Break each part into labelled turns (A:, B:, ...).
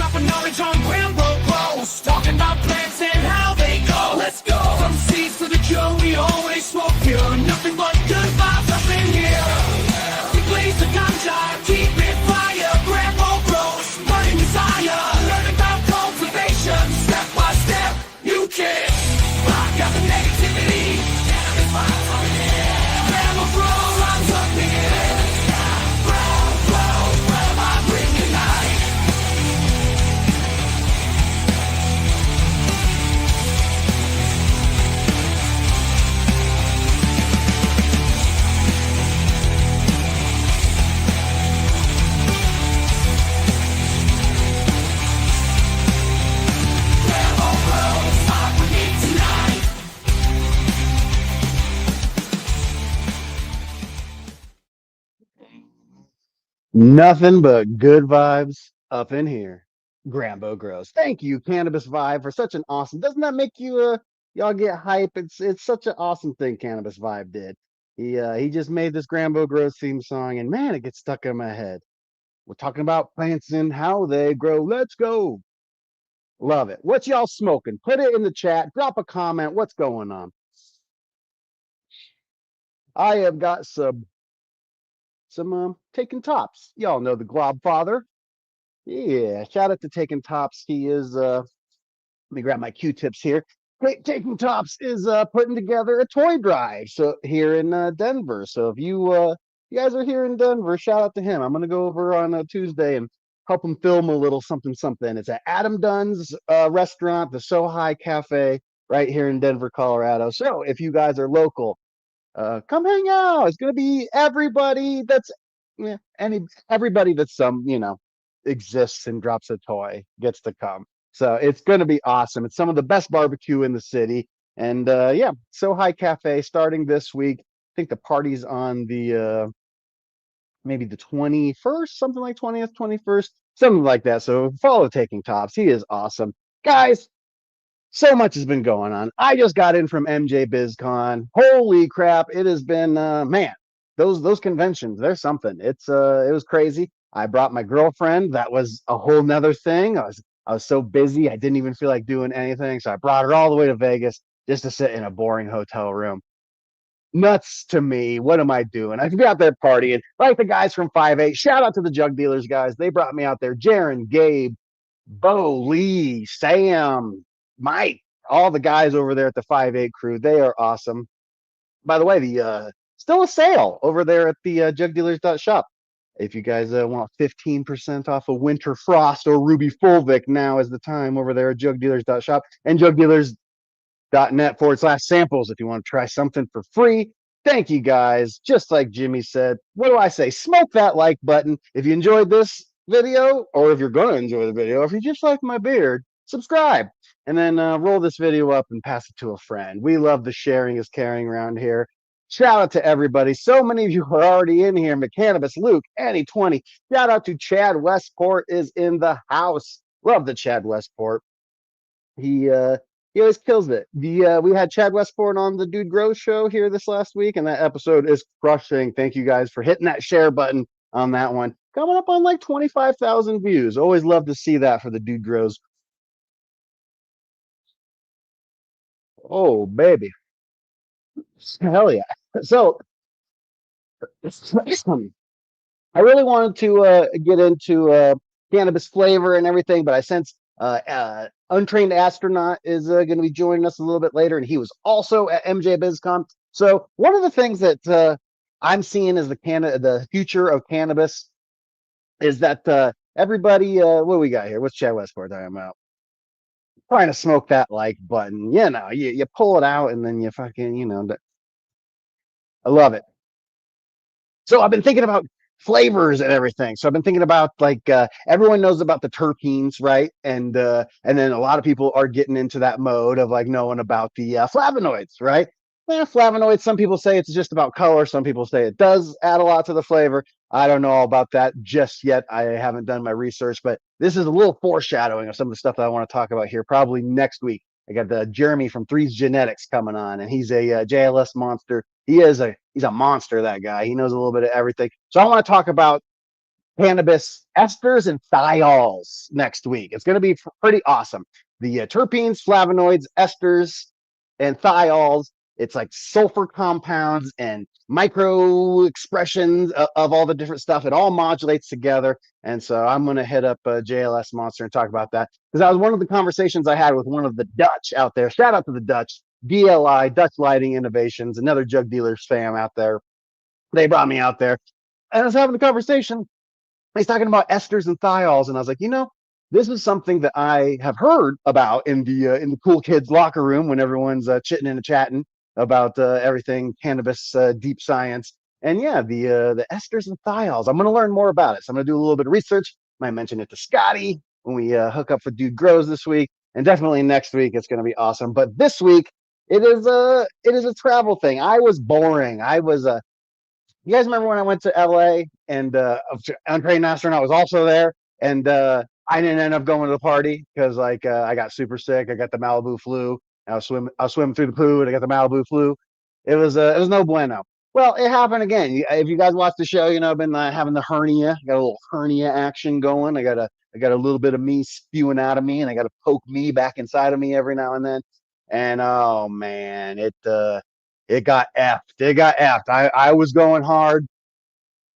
A: dropping knowledge on Grambo grows. Talking about plants and how they go. Let's go. From seeds to the cure, we always smoke pure. Nothing but good vibes up in here. We blaze the ganja, keep it fire. Grambo grows, burning desire. Learn about cultivation, step by step. You can rock out the negativity. Cannabis vibes on here. Grambo grow, I'm something in.
B: Nothing but good vibes up in here. Grambo grows. Thank you, Cannabis Vibe, for such an awesome. Doesn't that make you y'all get hype? It's such an awesome thing Cannabis Vibe did. He just made this Grambo grows theme song, and man, it gets stuck in my head. We're talking about plants and how they grow. Let's go. Love it. What y'all smoking? Put it in the chat. Drop a comment. What's going on? I have got some Taking Tops. Y'all know the Glob Father. Yeah, shout out to Taking Tops. He is let me grab my Q-tips here. Taking Tops is putting together a toy drive so here in Denver. So if you guys are here in Denver, shout out to him. I'm gonna go over on Tuesday and help him film a little something. It's at Adam Dunn's restaurant, the So High Cafe, right here in Denver, Colorado. So if you guys are local, come hang out. It's gonna be everybody that's everybody that's exists and drops a toy gets to come. So it's gonna be awesome. It's some of the best barbecue in the city. And yeah, So High Cafe starting this week. I think the party's on the maybe the 21st, something like 20th, 21st, something like that. So follow Taking Tops. He is awesome. Guys, so much has been going on. I just got in from MJ BizCon. Holy crap. It has been man, those conventions, there's something. It was crazy. I brought my girlfriend. That was a whole nother thing. I was so busy. I didn't even feel like doing anything. So I brought her all the way to Vegas just to sit in a boring hotel room. Nuts to me. What am I doing? I could be out there partying like the guys from 5'8". Shout out to the Jug Dealers guys. They brought me out there. Jaron, Gabe, Bo, Lee, Sam, Mike, all the guys over there at the 5'8" crew. They are awesome. By the way, the still a sale over there at the jugdealers.shop. If you guys want 15% off of Winter Frost or Ruby Fulvic, now is the time over there at jugdealers.shop and jugdealers.net/samples if you want to try something for free. Thank you guys. Just like Jimmy said, what do I say? Smoke that like button. If you enjoyed this video, or if you're going to enjoy the video, if you just like my beard, subscribe. And then roll this video up and pass it to a friend. We love the sharing is caring around here. Shout out to everybody. So many of you are already in here. McCannabis, Luke, Annie 20. Shout out to Chad Westport is in the house. Love the Chad Westport. He always kills it. We had Chad Westport on the Dude Grows show here this last week, and that episode is crushing. Thank you guys for hitting that share button on that one. Coming up on like 25,000 views. Always love to see that for the Dude Grows. Oh, baby. Hell yeah. So I really wanted to get into cannabis flavor and everything, but I sense Untrained Astronaut is going to be joining us a little bit later, and he was also at MJ BizCon. So one of the things that I'm seeing as the future of cannabis is that everybody, what we got here? What's Chad Westport talking about? Trying to smoke that like button. You pull it out and then you fucking, I love it. So I've been thinking about flavors and everything. So I've been thinking about everyone knows about the terpenes, right? And then a lot of people are getting into that mode of like knowing about the flavonoids, right? Flavonoids, some people say it's just about color. Some people say it does add a lot to the flavor. I don't know all about that just yet. I haven't done my research, but this is a little foreshadowing of some of the stuff that I want to talk about here probably next week. I got the Jeremy from Three's Genetics coming on, and he's a JLS monster. He's a monster, that guy. He knows a little bit of everything. So I want to talk about cannabis esters and thiols next week. It's going to be pretty awesome. The terpenes, flavonoids, esters, and thiols. It's like sulfur compounds and micro expressions of all the different stuff. It all modulates together. And so I'm going to hit up JLS Monster and talk about that, because that was one of the conversations I had with one of the Dutch out there. Shout out to the Dutch, DLI, Dutch Lighting Innovations, another Jug Dealers fam out there. They brought me out there, and I was having a conversation. He's talking about esters and thiols, and I was like, this is something that I have heard about in the cool kids locker room when everyone's chitting and chatting about everything cannabis, deep science, and yeah, the esters and thiols. I'm going to learn more about it, so I'm going to do a little bit of research. Might mention it to Scotty when we hook up with Dude Grows this week, and definitely next week it's going to be awesome. But this week it is a travel thing. I was boring. You guys remember when I went to LA and Untrained Astronaut was also there, and I didn't end up going to the party because I got super sick. I got the Malibu flu. I was swimming through the poo and I got the Malibu flu. It was no bueno. Well, it happened again. If you guys watch the show, I've been having the hernia. I got a little hernia action going. I got a little bit of me spewing out of me, and I got to poke me back inside of me every now and then. And oh man, it got effed. It got effed. I was going hard.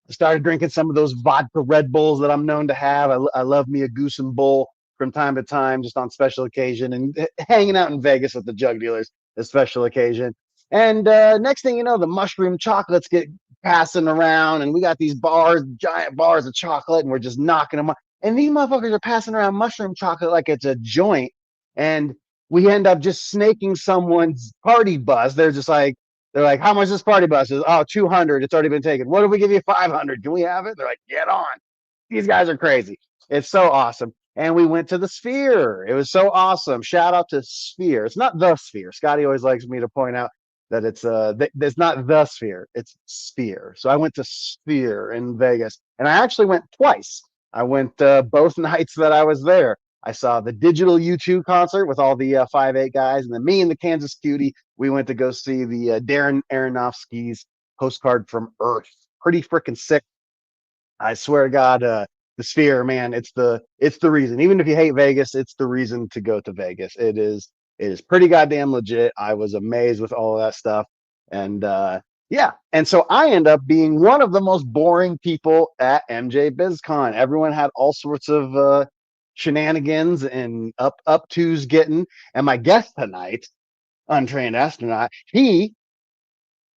B: I started drinking some of those vodka Red Bulls that I'm known to have. I love me a Goose and Bull from time to time, just on special occasion, and hanging out in Vegas with the Jug Dealers, a special occasion. And next thing you know, the mushroom chocolates get passing around, and we got these giant bars of chocolate, and we're just knocking them up. And these motherfuckers are passing around mushroom chocolate like it's a joint. And we end up just snaking someone's party bus. They're like, how much this party bus is? Oh, 200. It's already been taken. What if we give you 500? Can we have it? They're like, get on. These guys are crazy. It's so awesome. And we went to the Sphere. It was so awesome. Shout out to Sphere. It's not the Sphere. Scotty always likes me to point out that it's not the Sphere. It's Sphere. So I went to Sphere in Vegas, and I actually went twice. I went both nights that I was there. I saw the Digital U2 concert with all the 5'8" guys, and then me and the Kansas Cutie, we went to go see the Darren Aronofsky's Postcard from Earth. Pretty freaking sick. I swear to God, the Sphere, man, it's the reason. Even if you hate Vegas, it's the reason to go to Vegas. It is pretty goddamn legit. I was amazed with all of that stuff, and yeah, and so I end up being one of the most boring people at MJ BizCon. Everyone had all sorts of shenanigans and up tos getting, and my guest tonight, Untrained Astronaut,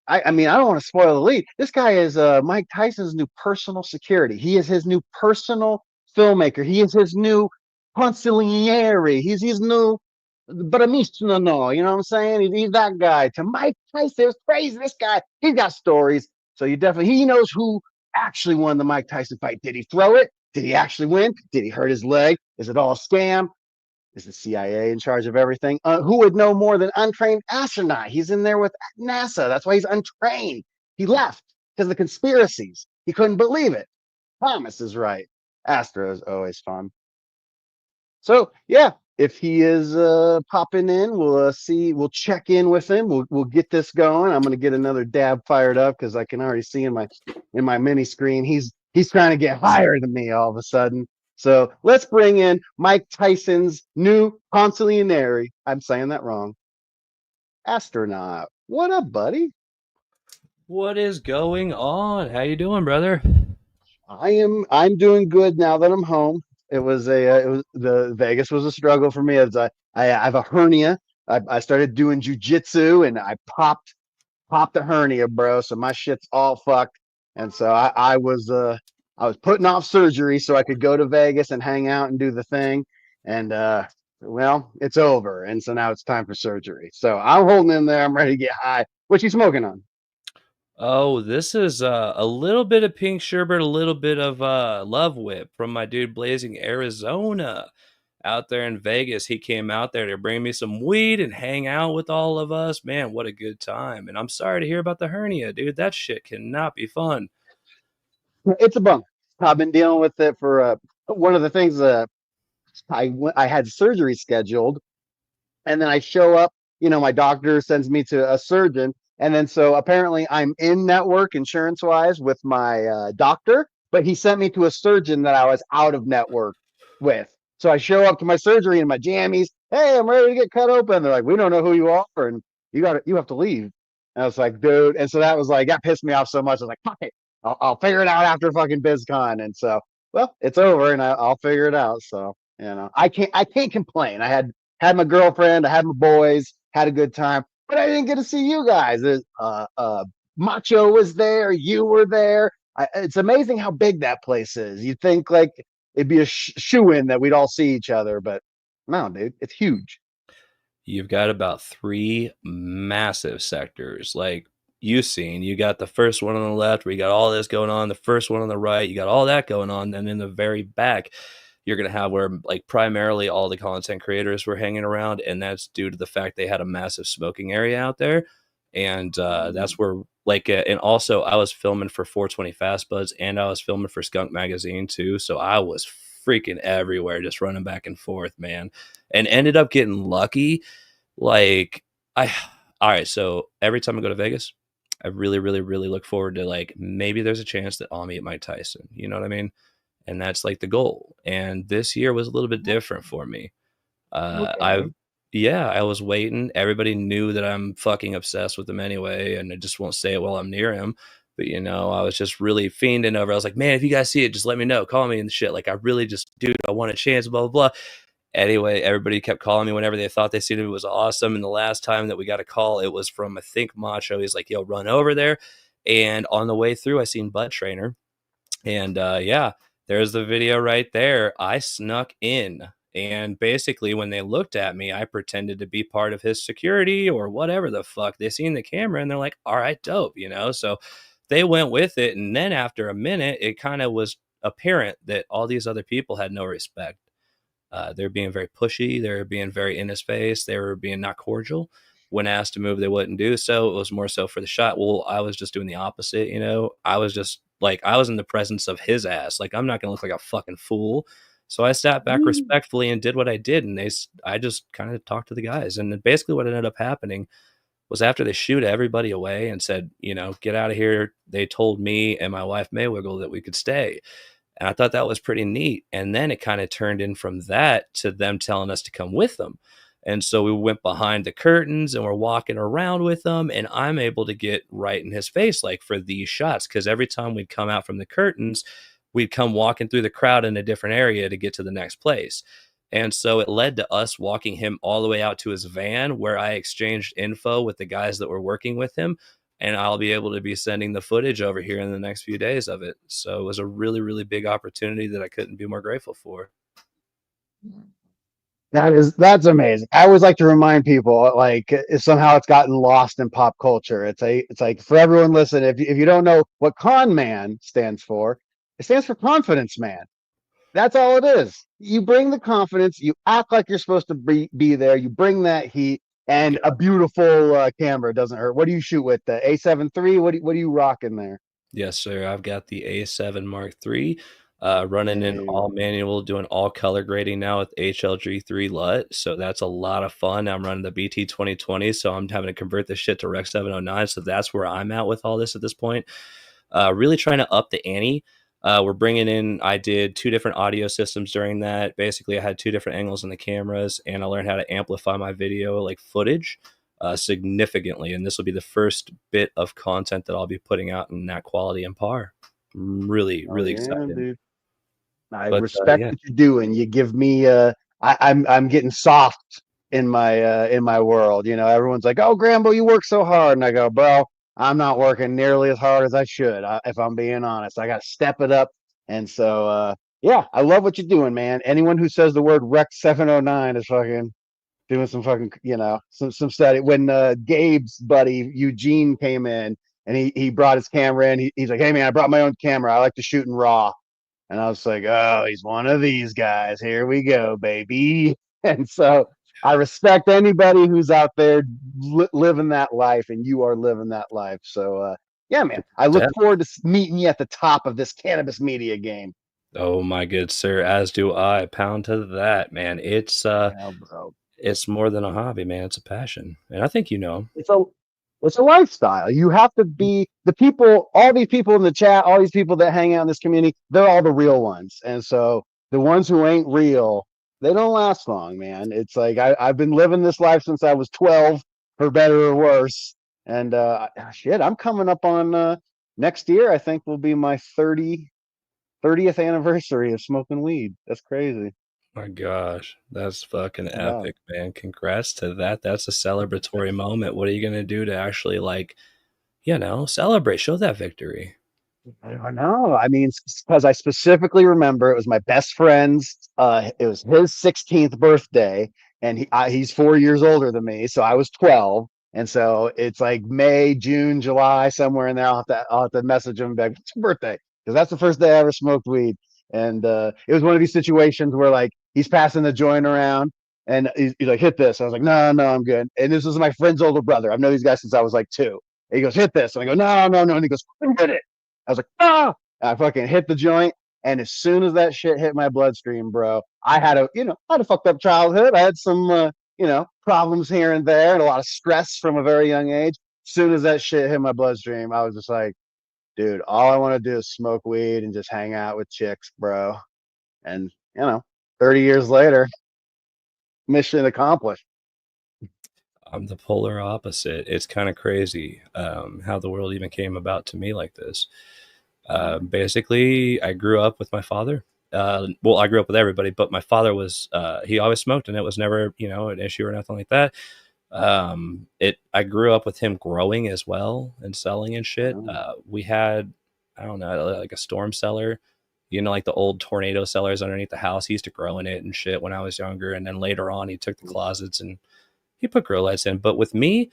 B: I mean, I don't want to spoil the lead. This guy is Mike Tyson's new personal security. He is his new personal filmmaker. He is his new consigliere. He's his new bravissimo. You know what I'm saying? He's that guy. To Mike Tyson, it's crazy. This guy, he's got stories. So he knows who actually won the Mike Tyson fight. Did he throw it? Did he actually win? Did he hurt his leg? Is it all a scam? Is the CIA in charge of everything? Who would know more than Untrained Astronaut? He's in there with NASA. That's why he's untrained. He left because of the conspiracies. He couldn't believe it. Thomas is right. Astro is always fun. So yeah, if he is popping in, we'll see. We'll check in with him. We'll get this going. I'm gonna get another dab fired up because I can already see in my mini screen he's trying to get higher than me all of a sudden. So let's bring in Mike Tyson's new consigliere. I'm saying that wrong. Astronaut. What up, buddy?
C: What is going on? How you doing, brother?
B: I'm doing good now that I'm home. The Vegas was a struggle for me as I have a hernia. I started doing jujitsu and I popped the hernia, bro. So my shit's all fucked. And so I was putting off surgery so I could go to Vegas and hang out and do the thing. And well, it's over. And so now it's time for surgery. So I'm holding in there. I'm ready to get high. What you smoking on?
C: Oh, this is a little bit of pink sherbet, a little bit of Love Whip from my dude Blazing Arizona out there in Vegas. He came out there to bring me some weed and hang out with all of us. Man, what a good time. And I'm sorry to hear about the hernia, dude. That shit cannot be fun.
B: It's a bummer. I've been dealing with it for one of the things. I had surgery scheduled, and then I show up. My doctor sends me to a surgeon, and then so apparently I'm in network insurance wise with my doctor, but he sent me to a surgeon that I was out of network with. So I show up to my surgery in my jammies. Hey, I'm ready to get cut open. They're like, we don't know who you are, and you have to leave. And I was like, dude. And so that was like, that pissed me off so much. I was like, fuck it. I'll figure it out after fucking BizCon. And so, well, it's over, and I'll figure it out. So, I can't complain. I had my girlfriend, I had my boys, had a good time, but I didn't get to see you guys. Macho was there, you were there. It's amazing how big that place is. You'd think like it'd be a shoe-in that we'd all see each other, but no, dude, it's huge.
C: You've got about 3 massive sectors. Like you've seen, you got the first one on the left where you got all this going on, the first one on the right, you got all that going on. Then in the very back, you're going to have where like primarily all the content creators were hanging around. And that's due to the fact they had a massive smoking area out there. And that's where like, and also I was filming for 420 Fast Buds, and I was filming for Skunk Magazine too. So I was freaking everywhere, just running back and forth, man, and ended up getting lucky. Like all right. So every time I go to Vegas, I really, really, really look forward to like, maybe there's a chance that I'll meet Mike Tyson. You know what I mean? And that's like the goal. And this year was a little bit different for me.
B: Okay.
C: I was waiting. Everybody knew that I'm fucking obsessed with him anyway, and I just won't say it while I'm near him. But I was just really fiending over. I was like, man, if you guys see it, just let me know. Call me and shit. Like, I really just, dude, I want a chance, blah, blah, blah. Anyway, everybody kept calling me whenever they thought they seen it. It was awesome. And the last time that we got a call, it was from, I think, Macho. He's like, yo, run over there. And on the way through, I seen Bud Trainer. And there's the video right there. I snuck in. And basically, when they looked at me, I pretended to be part of his security or whatever the fuck. They seen the camera and they're like, all right, dope, So they went with it. And then after a minute, it kind of was apparent that all these other people had no respect. They're being very pushy. They're being very in his face. They were being not cordial. When asked to move, they wouldn't do so. It was more so for the shot. Well, I was just doing the opposite, I was just like, I was in the presence of his ass. Like, I'm not going to look like a fucking fool. So I sat back respectfully and did what I did. And I just kind of talked to the guys. And basically what ended up happening was after they shooed everybody away and said, get out of here, they told me and my wife Maywiggle that we could stay. And I thought that was pretty neat. And then it kind of turned in from that to them telling us to come with them. And so we went behind the curtains and we're walking around with them. And I'm able to get right in his face, like for these shots. Because every time we'd come out from the curtains, we'd come walking through the crowd in a different area to get to the next place. And so it led to us walking him all the way out to his van, where I exchanged info with the guys that were working with him. And I'll be able to be sending the footage over here in the next few days of it. So it was a really, really big opportunity that I couldn't be more grateful for.
B: That's amazing. I always like to remind people, like, somehow it's gotten lost in pop culture. It's like, for everyone listening, if you don't know what con man stands for, it stands for confidence man. That's all it is. You bring the confidence, you act like you're supposed to be there, you bring that heat, and a beautiful camera doesn't hurt. What do you shoot with? The A7 III? What are you rocking there?
C: Yes, sir. I've got the A7 Mark III, running in all manual, doing all color grading now with HLG3 LUT. So that's a lot of fun. I'm running the BT 2020, so I'm having to convert this shit to Rec 709. So that's where I'm at with all this at this point. Really trying to up the ante. We're bringing in, I did 2 different audio systems during that. Basically, I had 2 different angles in the cameras, and I learned how to amplify my video, like footage, significantly. And this will be the first bit of content that I'll be putting out in that quality and par. Really, really excited.
B: Dude. I respect what you're doing. You give me, I'm getting soft in my world. Everyone's like, "Oh, Grambo, you work so hard," and I go, "Bro, I'm not working nearly as hard as I should. If I'm being honest, I got to step it up." And so, I love what you're doing, man. Anyone who says the word Rec 709 is fucking doing some fucking, some study. When Gabe's buddy Eugene came in and he brought his camera in, he's like, "Hey man, I brought my own camera. I like to shoot in RAW." And I was like, "Oh, he's one of these guys. Here we go, baby." And so I respect anybody who's out there living that life, and you are living that life. So, man, I look forward to meeting you at the top of this cannabis media game.
C: Oh my good sir, as do I. Pound to that, man. It's
B: bro.
C: It's more than a hobby, man. It's a passion, and I think
B: It's it's a lifestyle. You have to be the people, all these people in the chat, all these people that hang out in this community, they're all the real ones. And so the ones who ain't real, they don't last long, man. It's like I've been living this life since I was 12, for better or worse. And shit, I'm coming up on next year, I think will be my 30th anniversary of smoking weed. That's crazy.
C: My gosh, that's fucking
B: Wow.
C: epic, man. Congrats to that. That's a celebratory moment. What are you going to do to actually, like, celebrate, show that victory?
B: I don't know. I mean, because I specifically remember it was my best friend's. It was his 16th birthday, and he's 4 years older than me, so I was 12, and so it's like May, June, July, somewhere in there. I'll have to message him back. It's your birthday, because that's the first day I ever smoked weed, and it was one of these situations where like he's passing the joint around, and he's like, "Hit this." I was like, "No, no, I'm good." And this was my friend's older brother. I've known these guys since I was like 2. And he goes, "Hit this," and I go, "No, no, no," and he goes, "Hit it." I was like, "Ah!" I fucking hit the joint. And as soon as that shit hit my bloodstream, bro, I had a fucked up childhood. I had some, problems here and there and a lot of stress from a very young age. As soon as that shit hit my bloodstream, I was just like, dude, all I want to do is smoke weed and just hang out with chicks, bro. And, 30 years later, mission accomplished.
C: I'm the polar opposite. It's kind of crazy how the world even came about to me like this. Basically, I grew up with my father. Well, I grew up with everybody, but my father was, he always smoked, and it was never, an issue or nothing like that. I grew up with him growing as well and selling and shit. We had, I don't know, like a storm cellar, like the old tornado cellars underneath the house. He used to grow in it and shit when I was younger. And then later on, he took the closets and he put grow lights in. But with me,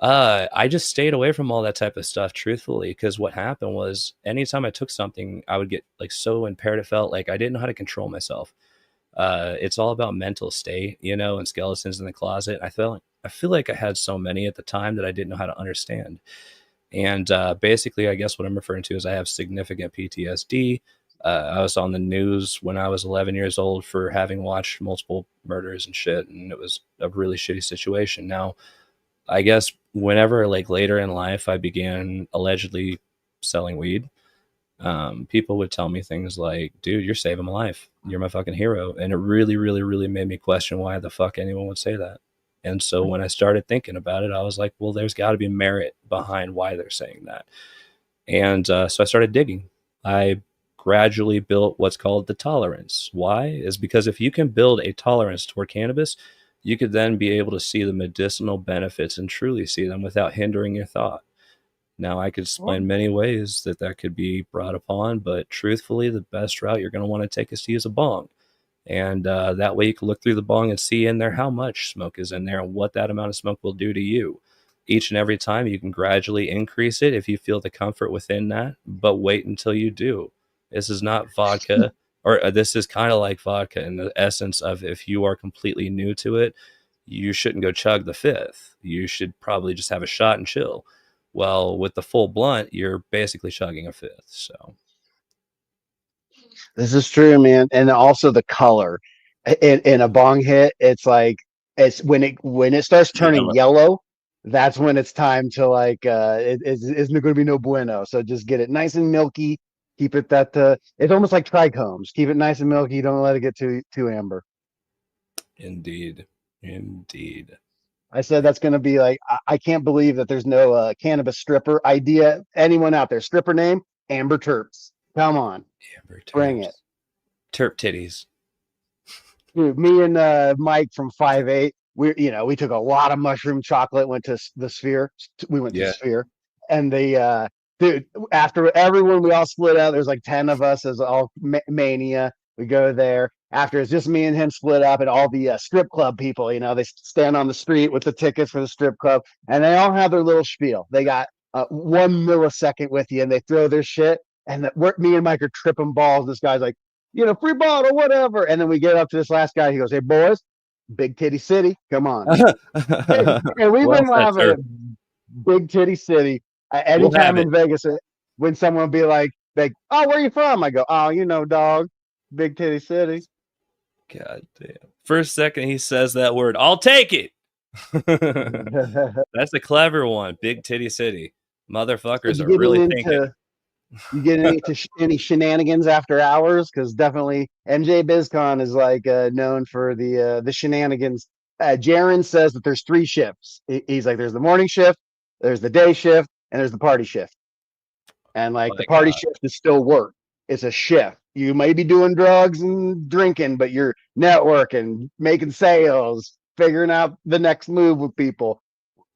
C: I just stayed away from all that type of stuff, truthfully, because what happened was anytime I took something, I would get like so impaired. It felt like I didn't know how to control myself. It's all about mental state, and skeletons in the closet. I feel like I had so many at the time that I didn't know how to understand. And basically, I guess what I'm referring to is I have significant PTSD. I was on the news when I was 11 years old for having watched multiple murders and shit, and it was a really shitty situation. Now, I guess whenever, like, later in life I began allegedly selling weed, people would tell me things like, dude, you're saving my life. You're my fucking hero. And it really, really, really made me question why the fuck anyone would say that. And so when I started thinking about it, I was like, well, there's got to be merit behind why they're saying that. And so I started digging. I gradually built what's called the tolerance. Why? Is because if you can build a tolerance toward cannabis, you could then be able to see the medicinal benefits and truly see them without hindering your thought. Now, I could explain many ways that could be brought upon, but truthfully, the best route you're going to want to take is to use a bong. And that way you can look through the bong and see in there how much smoke is in there and what that amount of smoke will do to you. Each and every time you can gradually increase it if you feel the comfort within that, but wait until you do. This is not vodka, or this is kind of like vodka in the essence of if you are completely new to it, you shouldn't go chug the fifth. You should probably just have a shot and chill. Well, with the full blunt, you're basically chugging a fifth. So
B: This is true, man. And also the color in a bong hit, it's like it's when it starts turning yellow, that's when it's time to like it's going to be no bueno. So just get it nice and milky. Keep it it's almost like trichomes. Keep it nice and milky. Don't let it get too amber.
C: Indeed.
B: I said that's going to be like I can't believe that there's no cannabis stripper idea. Anyone out there? Stripper name? Amber Terps. Come on.
C: Amber Terps.
B: Bring it.
C: Terp titties.
B: Dude, me and Mike from 5'8", we took a lot of mushroom chocolate, went to the Sphere. We went to Sphere. And dude, after everyone, we all split out. There's like 10 of us as all mania. We go there. After it's just me and him split up, and all the strip club people, they stand on the street with the tickets for the strip club, and they all have their little spiel. They got 1 millisecond with you, and they throw their shit. And me and Mike are tripping balls. This guy's like, free bottle, whatever. And then we get up to this last guy. He goes, "Hey, boys, Big Titty City, come on." And we've been laughing at Big Titty City. Anytime in Vegas, when someone will be like, "Oh, where are you from?" I go, "Oh, dog, Big Titty City."
C: God damn. First second he says that word, I'll take it. That's a clever one. Big titty city.
B: So
C: Motherfuckers
B: you
C: are
B: getting
C: really thinking.
B: into you getting into any shenanigans after hours? Because definitely MJ BizCon is like known for the shenanigans. Jaron says that there's three shifts. He's like, there's the morning shift, there's the day shift, and there's the party shift. And like the
C: My
B: party
C: God.
B: shift is still work. It's a shift. You may be doing drugs and drinking, but you're networking, making sales, figuring out the next move with people.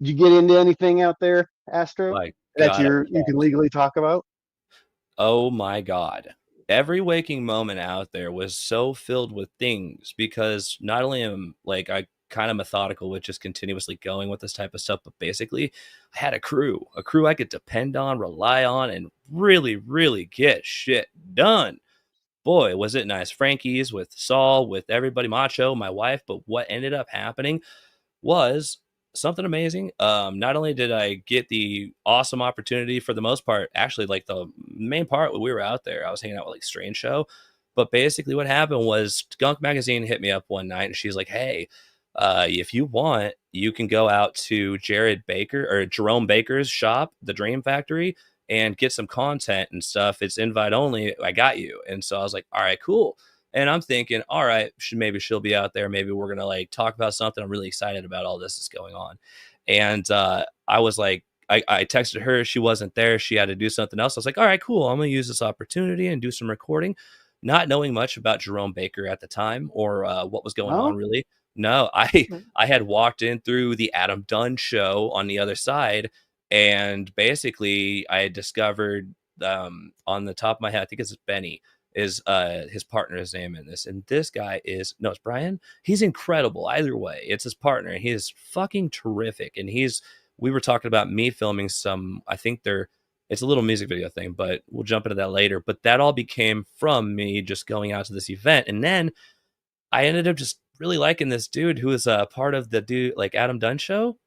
B: Did you get into anything out there, Astro,
C: My
B: that
C: God.
B: you can legally talk about?
C: Oh my God. Every waking moment out there was so filled with things because not only am like I kind of methodical with just continuously going with this type of stuff, but basically I had a crew I could depend on, rely on, and really, really get shit done. Boy, was it nice. Frankie's with Saul, with everybody, Macho, my wife. But what ended up happening was something amazing. Not only did I get the awesome opportunity for the most part, actually, like the main part when we were out there, I was hanging out with like Strange Show. But basically, what happened was Skunk Magazine hit me up one night and she's like, "Hey, if you want, you can go out to Jared Baker or Jerome Baker's shop, the Dream Factory, and get some content and stuff. It's invite only. I got you." And so I was like, "All right, cool." And I'm thinking, all right, maybe she'll be out there. Maybe we're gonna like talk about something. I'm really excited about all this that's going on. And I was like, I texted her. She wasn't there. She had to do something else. I was like, all right, cool. I'm gonna use this opportunity and do some recording. Not knowing much about Jerome Baker at the time or what was going on
B: No.
C: really. No, I had walked in through the Adam Dunn show on the other side, and basically I had discovered on the top of my head, I think it's Benny is his partner's name in this. And this guy is no, it's Brian. He's incredible. Either way, it's his partner. He is fucking terrific. And we were talking about me filming some, I think it's a little music video thing, but we'll jump into that later. But that all became from me just going out to this event. And then I ended up just really liking this dude who was a part of the dude like Adam Dunn show,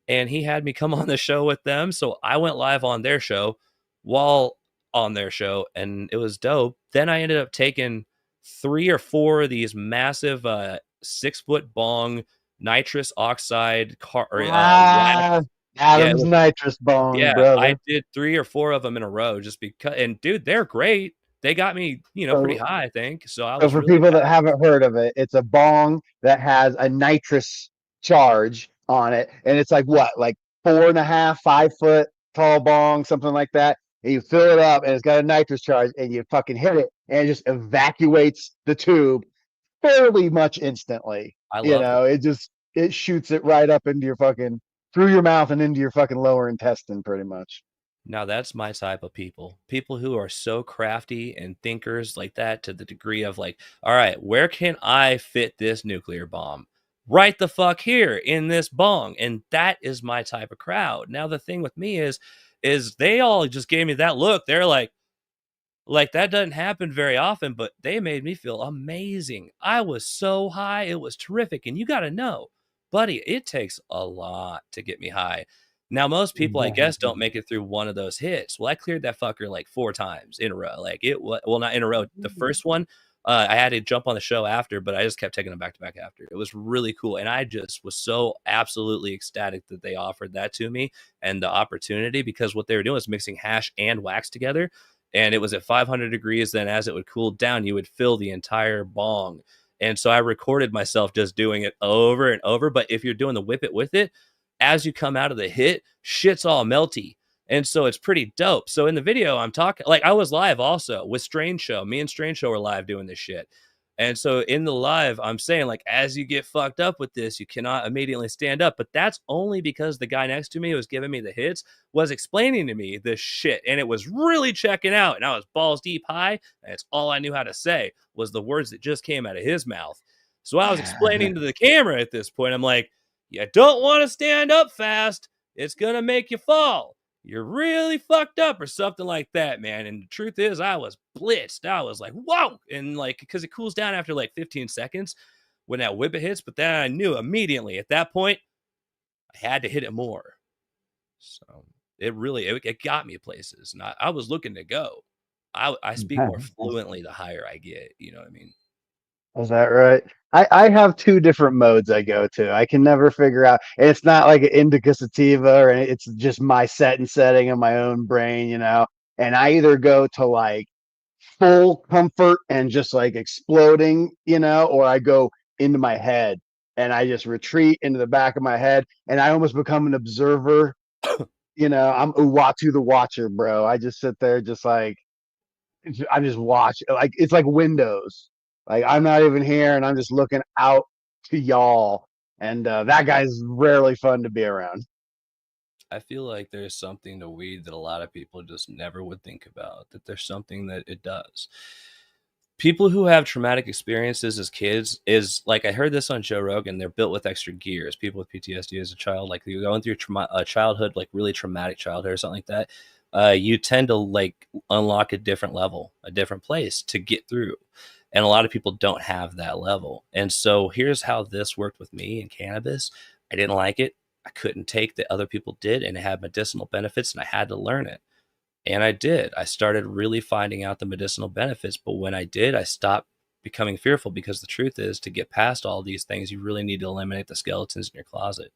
C: and he had me come on the show with them. So I went live on their show while on their show, and it was dope. Then I ended up taking 3 or 4 of these massive 6-foot bong nitrous oxide wax.
B: Ah,
C: Yeah,
B: Adam's nitrous bong,
C: yeah, I
B: brother.
C: did 3 or 4 of them in a row just because. And dude, they're great. They got me, pretty
B: So,
C: high, I think. So I
B: so
C: was
B: for
C: really
B: people that
C: excited.
B: haven't heard of it, it's a bong that has a nitrous charge on it, and it's like what, like 4.5, 5 foot tall bong, something like that. And you fill it up, and it's got a nitrous charge, and you fucking hit it, and it just evacuates the tube fairly much instantly.
C: I love it.
B: It shoots it right up into your fucking through your mouth and into your fucking lower intestine, pretty much.
C: Now that's my type of people. People who are so crafty and thinkers like that to the degree of like, all right, where can I fit this nuclear bomb? Right the fuck here in this bong. And that is my type of crowd. Now the thing with me is they all just gave me that look. They're like that doesn't happen very often, but they made me feel amazing. I was so high, it was terrific. And you got to know, buddy, it takes a lot to get me high. Now, most people, I guess, don't make it through one of those hits. Well, I cleared that fucker like 4 times in a row. Like it was, well, not in a row. The first one, I had to jump on the show after, but I just kept taking them back to back after. It was really cool. And I just was so absolutely ecstatic that they offered that to me and the opportunity, because what they were doing was mixing hash and wax together, and it was at 500 degrees. Then as it would cool down, you would fill the entire bong. And so I recorded myself just doing it over and over. But if you're doing the whip it with it, as you come out of the hit, shit's all melty. And so it's pretty dope. So in the video, I'm talking like I was live also with Strange Show. Me and Strange Show were live doing this shit. And so in the live, I'm saying like, as you get fucked up with this, you cannot immediately stand up. But that's only because the guy next to me who was giving me the hits was explaining to me this shit. And it was really checking out. And I was balls deep high. And it's all I knew how to say was the words that just came out of his mouth. So I was explaining to the camera at this point. I'm like, you don't want to stand up fast. It's going to make you fall. You're really fucked up or something like that, man. And the truth is, I was blitzed. I was like, whoa. And like, because it cools down after like 15 seconds when that whip it hits. But then I knew immediately at that point, I had to hit it more. So it got me places. And I was looking to go. I speak more fluently the higher I get. You know what I mean?
B: Is that right? I have two different modes I go to. I can never figure out, and it's not like an indica sativa, or it's just my set and setting of my own brain, you know. And I either go to like full comfort and just like exploding, you know, or I go into my head and I just retreat into the back of my head and I almost become an observer. You know, I'm Uwatu the Watcher, bro. I just sit there, just like I just watch. Like it's like windows. Like I'm not even here, and I'm just looking out to y'all. And that guy's rarely fun to be around.
C: I feel like there's something to weed that a lot of people just never would think about, that there's something that it does. People who have traumatic experiences as kids is like, I heard this on Joe Rogan, they're built with extra gears. People with PTSD as a child, like you're going through a childhood, like really traumatic childhood or something like that, you tend to like unlock a different level, a different place to get through. And a lot of people don't have that level. And so here's how this worked with me in cannabis. I didn't like it. I couldn't take that other people did, and it had medicinal benefits, and I had to learn it. And I did. I started really finding out the medicinal benefits. But when I did, I stopped becoming fearful, because the truth is, to get past all these things, you really need to eliminate the skeletons in your closet.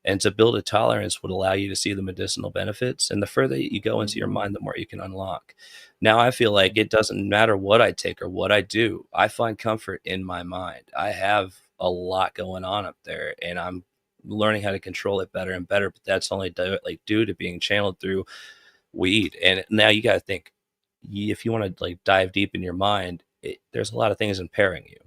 C: And to build a tolerance would allow you to see the medicinal benefits. And the further you go into your mind, the more you can unlock. Now, I feel like it doesn't matter what I take or what I do. I find comfort in my mind. I have a lot going on up there, and I'm learning how to control it better and better. But that's only due to being channeled through weed. And now you got to think, if you want to like dive deep in your mind, there's a lot of things impairing you.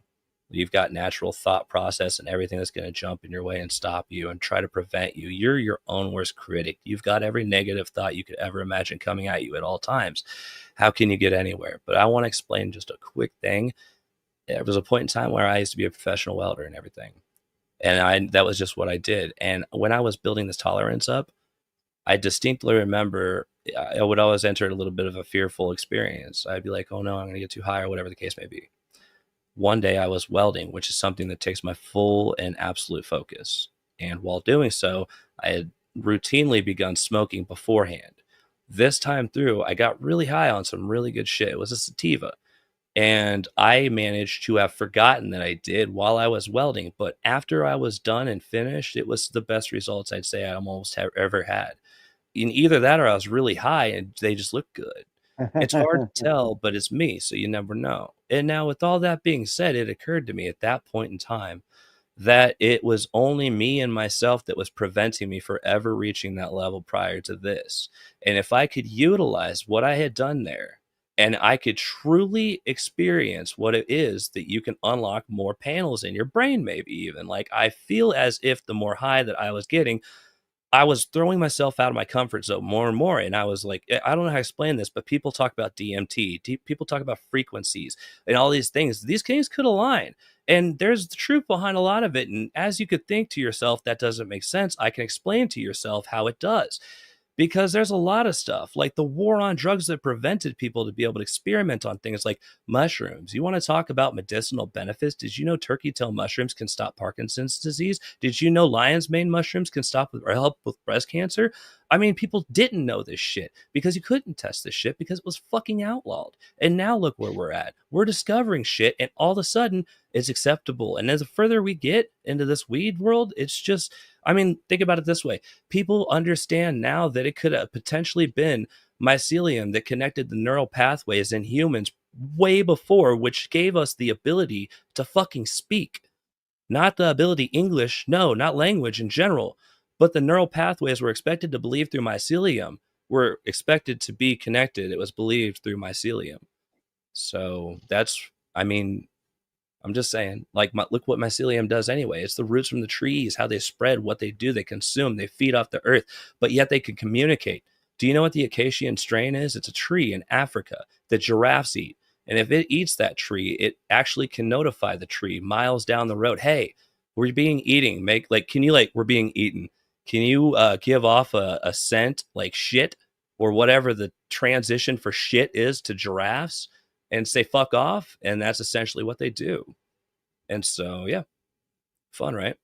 C: You've got natural thought process and everything that's going to jump in your way and stop you and try to prevent you. You're your own worst critic. You've got every negative thought you could ever imagine coming at you at all times. How can you get anywhere? But I want to explain just a quick thing. There was a point in time where I used to be a professional welder and everything. And that was just what I did. And when I was building this tolerance up, I distinctly remember I would always enter a little bit of a fearful experience. I'd be like, oh no, I'm going to get too high, or whatever the case may be. One day I was welding, which is something that takes my full and absolute focus. And while doing so, I had routinely begun smoking beforehand. This time through, I got really high on some really good shit. It was a sativa. And I managed to have forgotten that I did while I was welding. But after I was done and finished, it was the best results I'd say I almost have ever had. In either that or I was really high and they just look good. It's hard to tell, but it's me, so you never know. And now, with all that being said, it occurred to me at that point in time that it was only me and myself that was preventing me from ever reaching that level prior to this. And if I could utilize what I had done there, and I could truly experience what it is that you can unlock more panels in your brain, maybe even. Like, I feel as if the more high that I was getting, I was throwing myself out of my comfort zone more and more. And I was like, I don't know how to explain this, but people talk about DMT, people talk about frequencies and all these things. These things could align. And there's the truth behind a lot of it. And as you could think to yourself, that doesn't make sense, I can explain to yourself how it does. Because there's a lot of stuff like the war on drugs that prevented people to be able to experiment on things like mushrooms. You want to talk about medicinal benefits? Did you know turkey tail mushrooms can stop Parkinson's disease? Did you know lion's mane mushrooms can stop or help with breast cancer? I mean, people didn't know this shit because you couldn't test this shit because it was fucking outlawed. And now look where we're at. We're discovering shit, and all of a sudden it's acceptable. And as the further we get into this weed world, it's just, I mean, think about it this way. People understand now that it could have potentially been mycelium that connected the neural pathways in humans way before, which gave us the ability to fucking speak. Not the ability English, no, not language in general, but the neural pathways were expected to believe through mycelium were expected to be connected. It was believed through mycelium. So that's, I mean, I'm just saying, like, look what mycelium does anyway. It's the roots from the trees, how they spread, what they do. They consume, they feed off the earth, but yet they can communicate. Do you know what the acacian strain is? It's a tree in Africa that giraffes eat. And if it eats that tree, it actually can notify the tree miles down the road, hey, we're being eaten. We're being eaten. Can you give off a scent like shit or whatever the transition for shit is to giraffes? And say fuck off, and that's essentially what they do. And so, yeah, fun, right?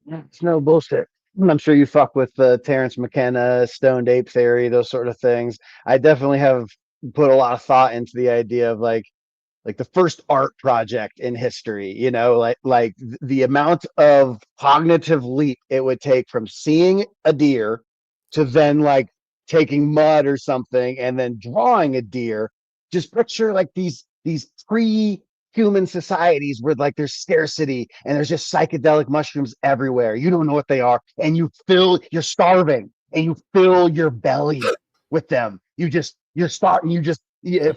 B: It's no bullshit. I'm sure you fuck with Terrence McKenna, stoned ape theory, those sort of things. I definitely have put a lot of thought into the idea of like like the first art project in history, like the amount of cognitive leap it would take from seeing a deer to then like taking mud or something and then drawing a deer. Just picture like these pre-human societies where like there's scarcity and there's just psychedelic mushrooms everywhere. You don't know what they are, and you're starving and you fill your belly with them. You're starting.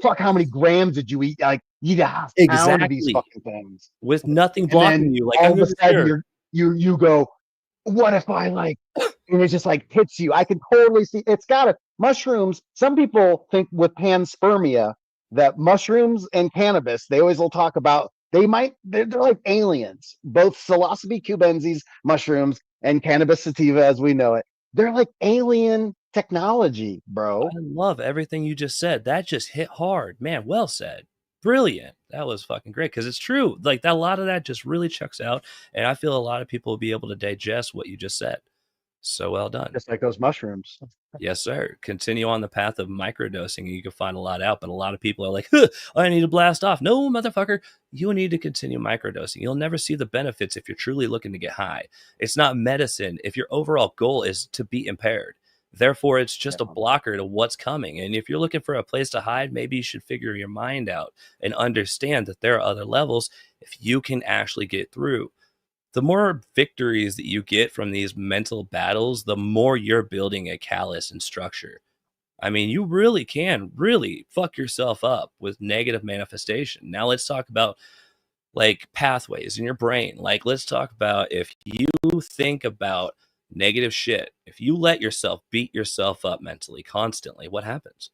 B: Fuck, how many grams did you eat? Like you eat a half pound of these
C: Exactly.
B: fucking things,
C: With nothing
B: and
C: blocking
B: then
C: you. Like,
B: all
C: I'm
B: of a
C: never
B: sudden
C: sure.
B: you go, what if I like, and it just like hits you. I can totally see it's got it. Mushrooms. Some people think with panspermia that mushrooms and cannabis, they always will talk about, they're like aliens. Both psilocybe cubensis mushrooms and cannabis sativa as we know it, they're like alien technology, bro.
C: I love everything you just said. That just hit hard. Man, well said. Brilliant. That was fucking great because it's true. Like that, a lot of that just really checks out. And I feel a lot of people will be able to digest what you just said. So well done.
B: Just like those mushrooms.
C: Yes, sir. Continue on the path of microdosing and you can find a lot out. But a lot of people are like, huh, I need to blast off. No, motherfucker. You need to continue microdosing. You'll never see the benefits if you're truly looking to get high. It's not medicine if your overall goal is to be impaired. Therefore, it's just a blocker to what's coming. And if you're looking for a place to hide, maybe you should figure your mind out and understand that there are other levels if you can actually get through. The more victories that you get from these mental battles, the more you're building a callus and structure. I mean, you really can really fuck yourself up with negative manifestation. Now let's talk about like pathways in your brain. Like let's talk about if you think about negative shit, if you let yourself beat yourself up mentally constantly, what happens?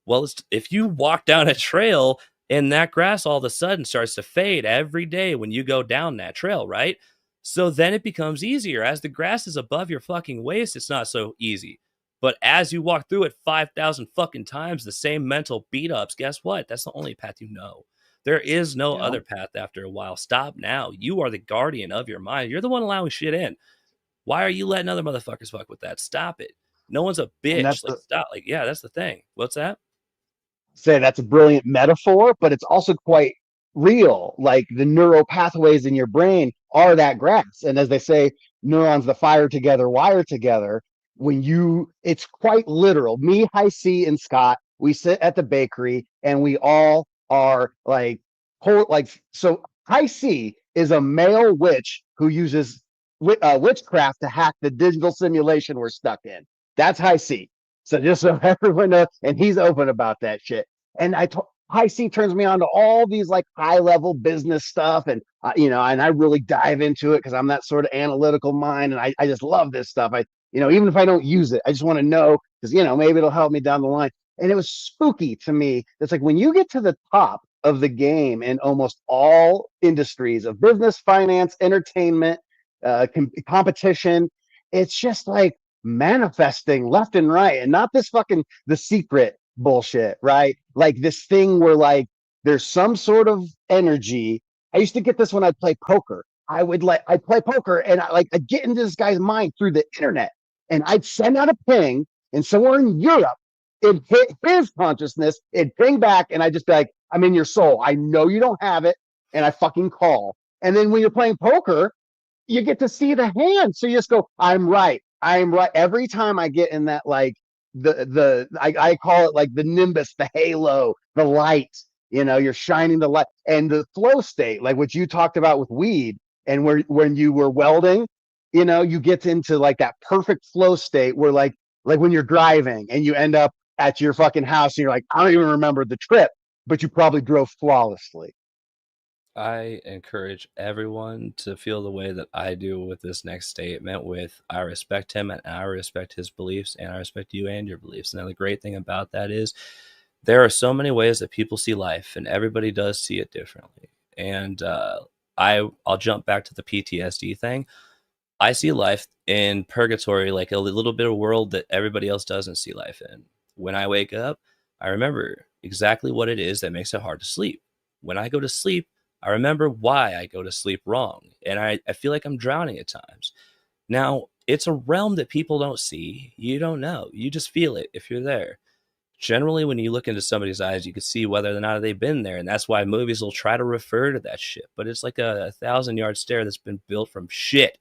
C: Well, if you walk down a trail and that grass all of a sudden starts to fade every day when you go down that trail, right? So then it becomes easier. As the grass is above your fucking waist, it's not so easy. But as you walk through it 5,000 fucking times, the same mental beat ups, guess what? That's the only path you know. There is no other path after a while. Stop now. You are the guardian of your mind. You're the one allowing shit in. Why are you letting other motherfuckers fuck with that? Stop it. No one's a
B: And
C: bitch. Like, stop. Like, yeah, that's the thing. What's that?
B: say that's a brilliant metaphor, but it's also quite real. Like the neural pathways in your brain are that grass. And as they say, neurons that fire together wire together. It's quite literal. Me, High C, and Scott, we sit at the bakery and we all are like, so High C is a male witch who uses witchcraft to hack the digital simulation we're stuck in. That's High C. So just so everyone knows, and he's open about that shit. And High C turns me on to all these like high level business stuff, and and I really dive into it because I'm that sort of analytical mind, and I just love this stuff. Even if I don't use it, I just want to know because maybe it'll help me down the line. And it was spooky to me. It's like when you get to the top of the game in almost all industries of business, finance, entertainment, competition, it's just like manifesting left and right, and not this fucking The Secret bullshit, right? Like this thing where like there's some sort of energy. I used to get this when I'd play poker. I'd play poker and I'd get into this guy's mind through the internet, and I'd send out a ping, and somewhere in Europe it hit his consciousness, it'd ping back, and I'd just be like, I'm in your soul. I know you don't have it, and I fucking call. And then when you're playing poker, you get to see the hand. So you just go, I'm right. Every time I get in that, like I call it like the nimbus, the halo, the light, you're shining the light, and the flow state, like what you talked about with weed, and when you were welding, you get into like that perfect flow state where like when you're driving and you end up at your fucking house and you're like, I don't even remember the trip, but you probably drove flawlessly.
C: I encourage everyone to feel the way that I do with this next statement with I respect him and I respect his beliefs and I respect you and your beliefs. And the great thing about that is there are so many ways that people see life and everybody does see it differently. And I'll jump back to the PTSD thing. I see life in purgatory, like a little bit of world that everybody else doesn't see life in. When I wake up, I remember exactly what it is that makes it hard to sleep. When I go to sleep, I remember why I go to sleep wrong, and I feel like I'm drowning at times. Now, it's a realm that people don't see. You don't know. You just feel it if you're there. generally when you look into somebody's eyes, you can see whether or not they've been there. And that's why movies will try to refer to that shit. But it's like a 1,000-yard stare that's been built from shit.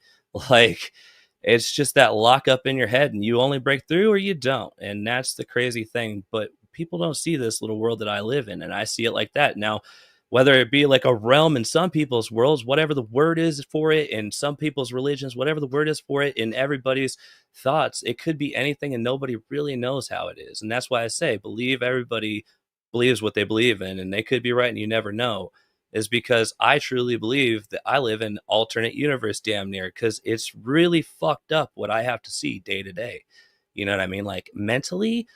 C: Like, it's just that lock up in your head and you only break through or you don't. And that's the crazy thing. But people don't see this little world that I live in. And I see it like that. Now, whether it be like a realm in some people's worlds, whatever the word is for it, in some people's religions, whatever the word is for it, in everybody's thoughts, it could be anything and nobody really knows how it is. And that's why I say, believe everybody believes what they believe in, and they could be right and you never know, is because I truly believe that I live in alternate universe damn near, because it's really fucked up what I have to see day to day. You know what I mean? Like mentally,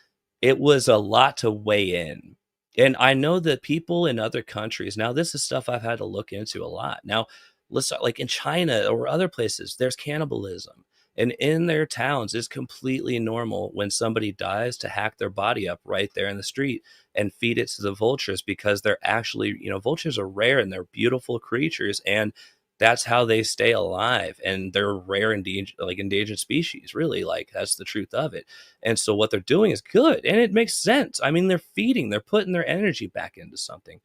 C: it was a lot to weigh in. And I know that people in other countries, now this is stuff I've had to look into a lot. Now, let's start like in China or other places, there's cannibalism. And in their towns, it's completely normal when somebody dies to hack their body up right there in the street and feed it to the vultures, because they're actually, vultures are rare and they're beautiful creatures. And that's how they stay alive. And they're rare endangered species, really. Like, that's the truth of it. And so what they're doing is good. And it makes sense. I mean, they're putting their energy back into something.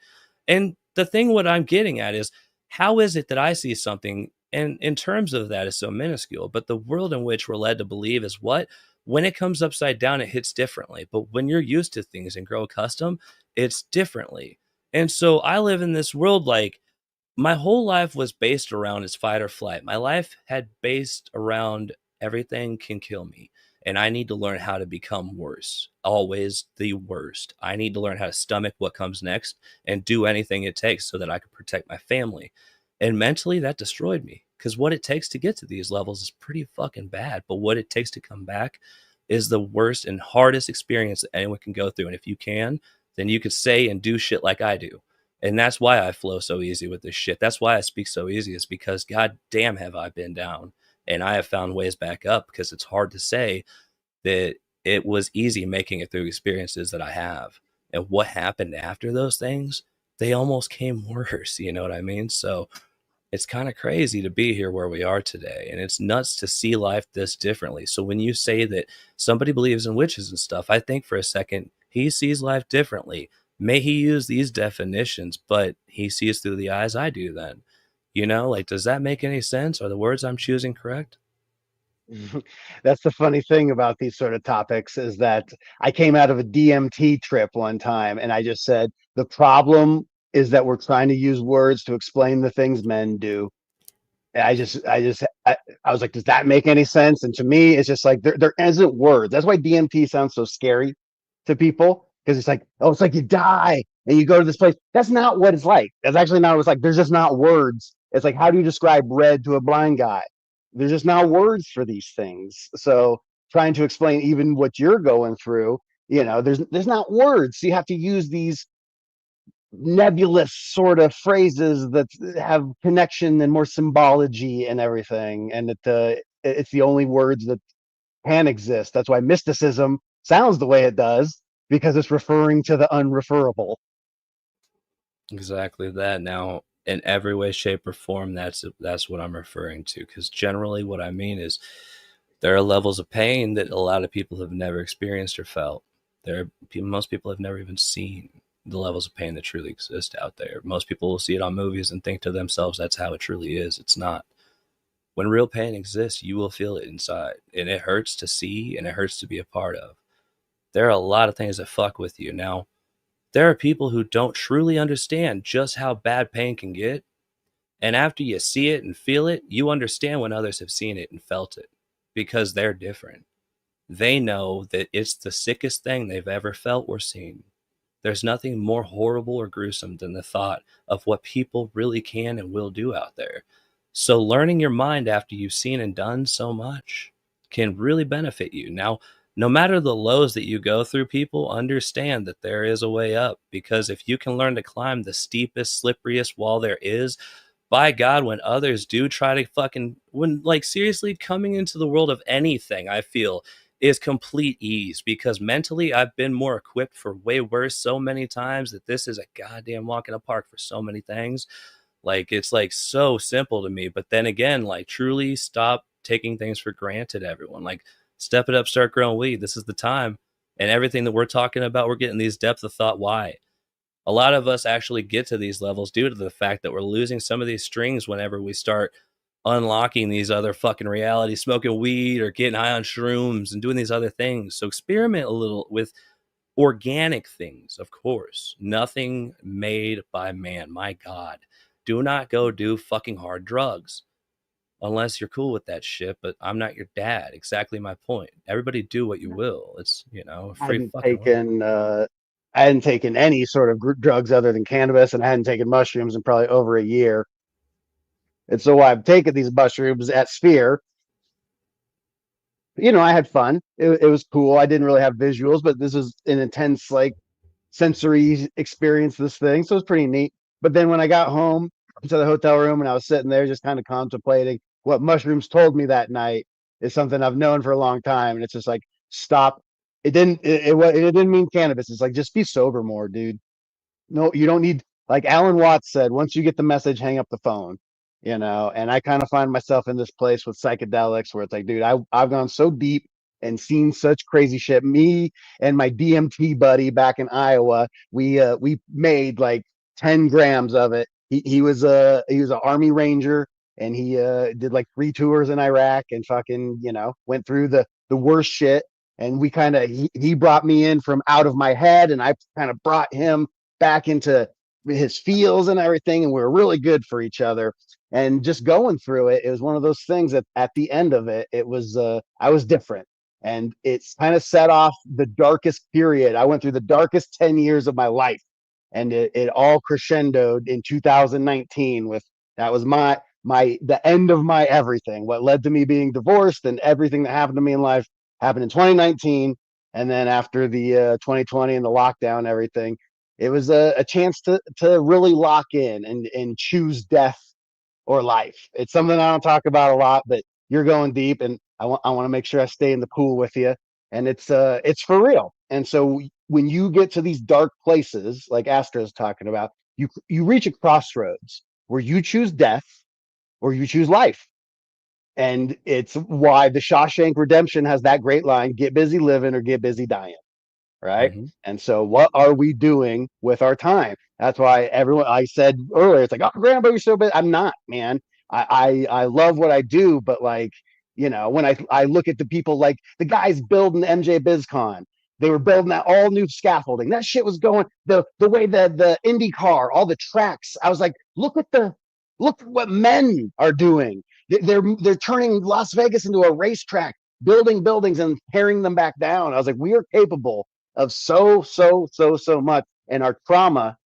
C: And the thing what I'm getting at is, how is it that I see something, and in terms of that is so minuscule, but the world in which we're led to believe is what? When it comes upside down, it hits differently. But when you're used to things and grow accustomed, it's differently. And so I live in this world, like, my whole life was based around its fight or flight. My life had based around everything can kill me. And I need to learn how to become worse, always the worst. I need to learn how to stomach what comes next and do anything it takes so that I can protect my family. And mentally, that destroyed me, because what it takes to get to these levels is pretty fucking bad. But what it takes to come back is the worst and hardest experience that anyone can go through. And if you can, then you could say and do shit like I do. And that's why I flow so easy with this shit. That's why I speak so easy, is because god damn have I been down. And I have found ways back up, because it's hard to say that it was easy making it through experiences that I have. And what happened after those things, they almost came worse. You know what I mean? So it's kind of crazy to be here where we are today. And it's nuts to see life this differently. So when you say that somebody believes in witches and stuff, I think for a second, he sees life differently. May he use these definitions, but he sees through the eyes I do then. Like, does that make any sense? Are the words I'm choosing correct?
B: That's the funny thing about these sort of topics, is that I came out of a DMT trip one time and I just said, the problem is that we're trying to use words to explain the things men do. And I was like, does that make any sense? And to me, it's just like, there isn't words. That's why DMT sounds so scary to people, because it's like, oh, it's like you die and you go to this place. That's not what it's like. That's actually not what it's like. There's just not words. It's like, how do you describe red to a blind guy? There's just not words for these things. So trying to explain even what you're going through, there's not words. So you have to use these nebulous sort of phrases that have connection and more symbology and everything. And it's the only words that can exist. That's why mysticism sounds the way it does, because it's referring to the unreferable.
C: Exactly that. Now, in every way, shape, or form, that's what I'm referring to. Because generally, what I mean is, there are levels of pain that a lot of people have never experienced or felt. Most people have never even seen the levels of pain that truly exist out there. Most people will see it on movies and think to themselves, that's how it truly is. It's not. When real pain exists, you will feel it inside, and it hurts to see and it hurts to be a part of. There are a lot of things that fuck with you. Now, there are people who don't truly understand just how bad pain can get. And after you see it and feel it, you understand when others have seen it and felt it, because they're different. They know that it's the sickest thing they've ever felt or seen. There's nothing more horrible or gruesome than the thought of what people really can and will do out there. So learning your mind after you've seen and done so much can really benefit you. Now, no matter the lows that you go through, people understand that there is a way up, because if you can learn to climb the steepest, slipperiest wall there is, by God, when others do try to seriously, coming into the world of anything, I feel, is complete ease, because mentally I've been more equipped for way worse so many times that this is a goddamn walk in the park for so many things. Like, it's like so simple to me. But then again, like, truly stop taking things for granted, everyone. Like, step it up, start growing weed. This is the time. And everything that we're talking about, we're getting these depth of thought. Why? A lot of us actually get to these levels due to the fact that we're losing some of these strings whenever we start unlocking these other fucking realities, smoking weed or getting high on shrooms and doing these other things. So experiment a little with organic things, of course. Nothing made by man. My God. Do not go do fucking hard drugs unless you're cool with that shit. But I'm not your dad. Exactly my point. Everybody do what you will. It's, a
B: I
C: free
B: hadn't
C: fucking world.
B: taken I hadn't taken any sort of drugs other than cannabis, and I hadn't taken mushrooms in probably over a year. And so I've taken these mushrooms at Sphere. I had fun. It was cool. I didn't really have visuals, but this was an intense, like, sensory experience, this thing. So it was pretty neat. But then when I got home to the hotel room and I was sitting there just kind of contemplating what mushrooms told me that night is something I've known for a long time. And it's just like, stop. It didn't mean cannabis. It's like, just be sober more, dude. No, you don't need, like Alan Watts said, once you get the message, hang up the phone, and I kind of find myself in this place with psychedelics where it's like, dude, I've gone so deep and seen such crazy shit. Me and my DMT buddy back in Iowa, we made like 10 grams of it. He was an Army Ranger, and he did like 3 tours in Iraq and fucking, went through the worst shit. And he brought me in from out of my head, and I kind of brought him back into his feels and everything, and we were really good for each other. And just going through it, it was one of those things that at the end of it, it was I was different, and it's kind of set off the darkest period. I went through the darkest 10 years of my life, and it all crescendoed in 2019 with that was the end of my everything. What led to me being divorced and everything that happened to me in life happened in 2019. And then after the 2020 and the lockdown and everything, it was a chance to really lock in and choose death or life. It's something I don't talk about a lot, but you're going deep, and I want to make sure I stay in the pool with you. And it's for real. And so when you get to these dark places, like Astro's talking about, you reach a crossroads where you choose death or you choose life. And it's why the Shawshank Redemption has that great line: get busy living or get busy dying. Right.
C: Mhm.
B: And so what are we doing with our time? That's why I said earlier, it's like, oh, Grambo, you're so big. I'm not, man. I love what I do, but like, when I look at the people, like the guys building MJ BizCon, they were building that all new scaffolding. That shit was going the way the Indy car, all the tracks. I was like, look at what men are doing. They're turning Las Vegas into a racetrack, building buildings and tearing them back down. I was like, we are capable of so much, and our trauma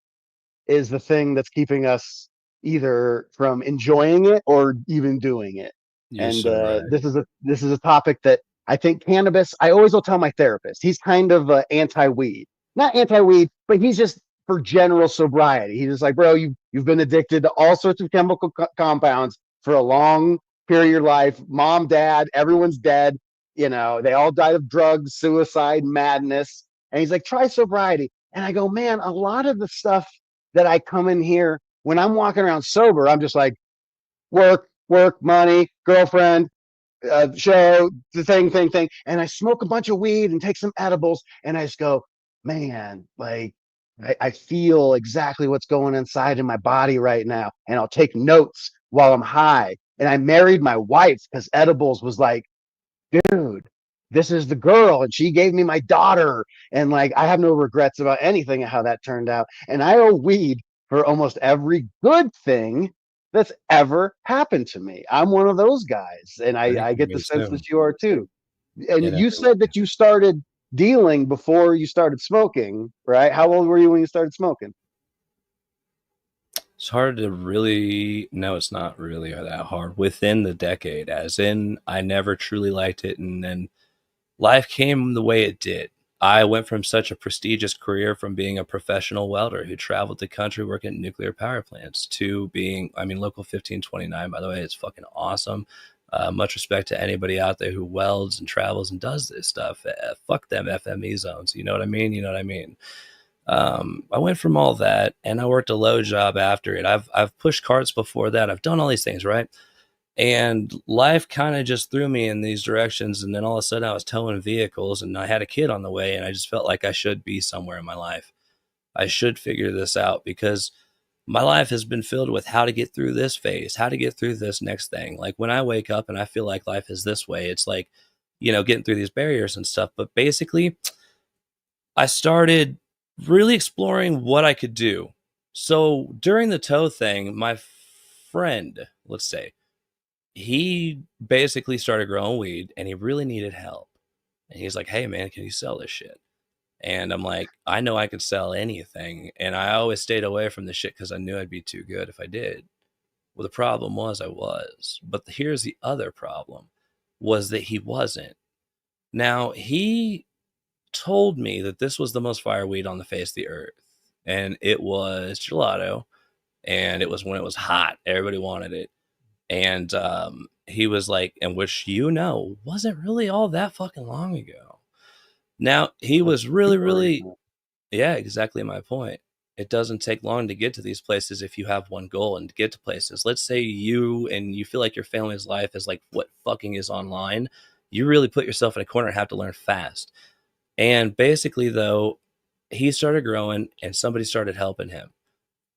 B: is the thing that's keeping us either from enjoying it or even doing it.
C: You're
B: And
C: so right.
B: this is a topic that I think cannabis, I always will tell my therapist, he's kind of anti-weed, not anti-weed, but he's just for general sobriety. He's just like, bro, you've been addicted to all sorts of chemical compounds for a long period of your life. Mom, dad, everyone's dead. They all died of drugs, suicide, madness. And he's like, try sobriety. And I go, man, a lot of the stuff that I come in here, when I'm walking around sober, I'm just like, work, money, girlfriend, show, the thing. And I smoke a bunch of weed and take some edibles. And I just go, man, like, I feel exactly what's going inside in my body right now. And I'll take notes while I'm high. And I married my wife because edibles was like, dude, this is the girl, and she gave me my daughter, and like I have no regrets about anything of how that turned out. And I owe weed for almost every good thing that's ever happened to me. I'm one of those guys, and
C: I think
B: I get
C: me
B: the sense
C: too.
B: that you are too. And
C: It
B: you said that you started dealing before you started smoking, right? How old were you when you started smoking?
C: It's hard to really, no, it's not really that hard. Within the decade, as in, I never truly liked it. And then life came the way it did. I went from such a prestigious career from being a professional welder who traveled the country working at nuclear power plants to being, Local 1529, by the way, it's fucking awesome. Much respect to anybody out there who welds and travels and does this stuff. Fuck them FME zones. You know what I mean? You know what I mean? I went from all that, and I worked a low job after it. I've pushed carts before that. I've done all these things, right? And life kind of just threw me in these directions. And then all of a sudden I was towing vehicles and I had a kid on the way, and I just felt like I should be somewhere in my life. I should figure this out, because my life has been filled with how to get through this phase, how to get through this next thing. Like when I wake up and I feel like life is this way, it's like, getting through these barriers and stuff. But basically, I started really exploring what I could do. So during the toe thing, my friend, let's say, he basically started growing weed and he really needed help. And he's like, "Hey man, can you sell this shit?" And I'm like, I know I could sell anything. And I always stayed away from the shit because I knew I'd be too good if I did. Well, the problem was I was. But here's the other problem, was that he wasn't. Now, he told me that this was the most fire weed on the face of the earth. And it was gelato. And it was when it was hot. Everybody wanted it. And he was like, and which, wasn't really all that fucking long ago. Now, he was really, really, yeah, exactly my point. It doesn't take long to get to these places if you have one goal and to get to places. Let's say you feel like your family's life is like what fucking is online. You really put yourself in a corner and have to learn fast. And basically, though, he started growing and somebody started helping him.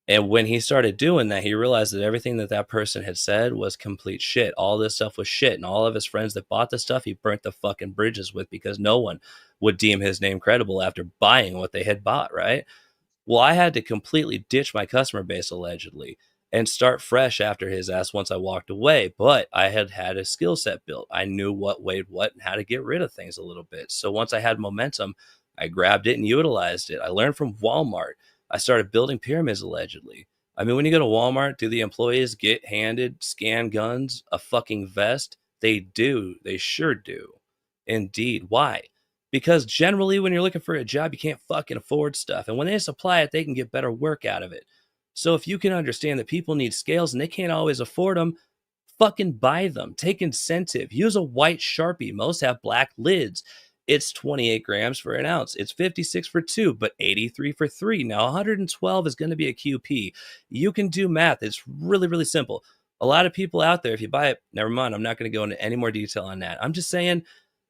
C: And when he started doing that, he realized that everything that person had said was complete shit. All this stuff was shit. And all of his friends that bought the stuff, he burnt the fucking bridges with, because no one would deem his name credible after buying what they had bought, right? Well, I had to completely ditch my customer base, allegedly, and start fresh after his ass once I walked away. But I had a skill set built. I knew what weighed what and how to get rid of things a little bit. So once I had momentum, I grabbed it and utilized it. I learned from Walmart. I started building pyramids, allegedly. I mean, when you go to Walmart, do the employees get handed scan guns, a fucking vest? They do. They sure do. Indeed. Why? Because generally when you're looking for a job, you can't fucking afford stuff. And when they supply it, they can get better work out of it. So if you can understand that people need scales and they can't always afford them, fucking buy them. Take incentive. Use a white Sharpie. Most have black lids. It's 28 grams for an ounce. It's 56 for 2, but 83 for 3. Now, 112 is going to be a QP. You can do math. It's really, really simple. A lot of people out there, if you buy it, never mind, I'm not going to go into any more detail on that. I'm just saying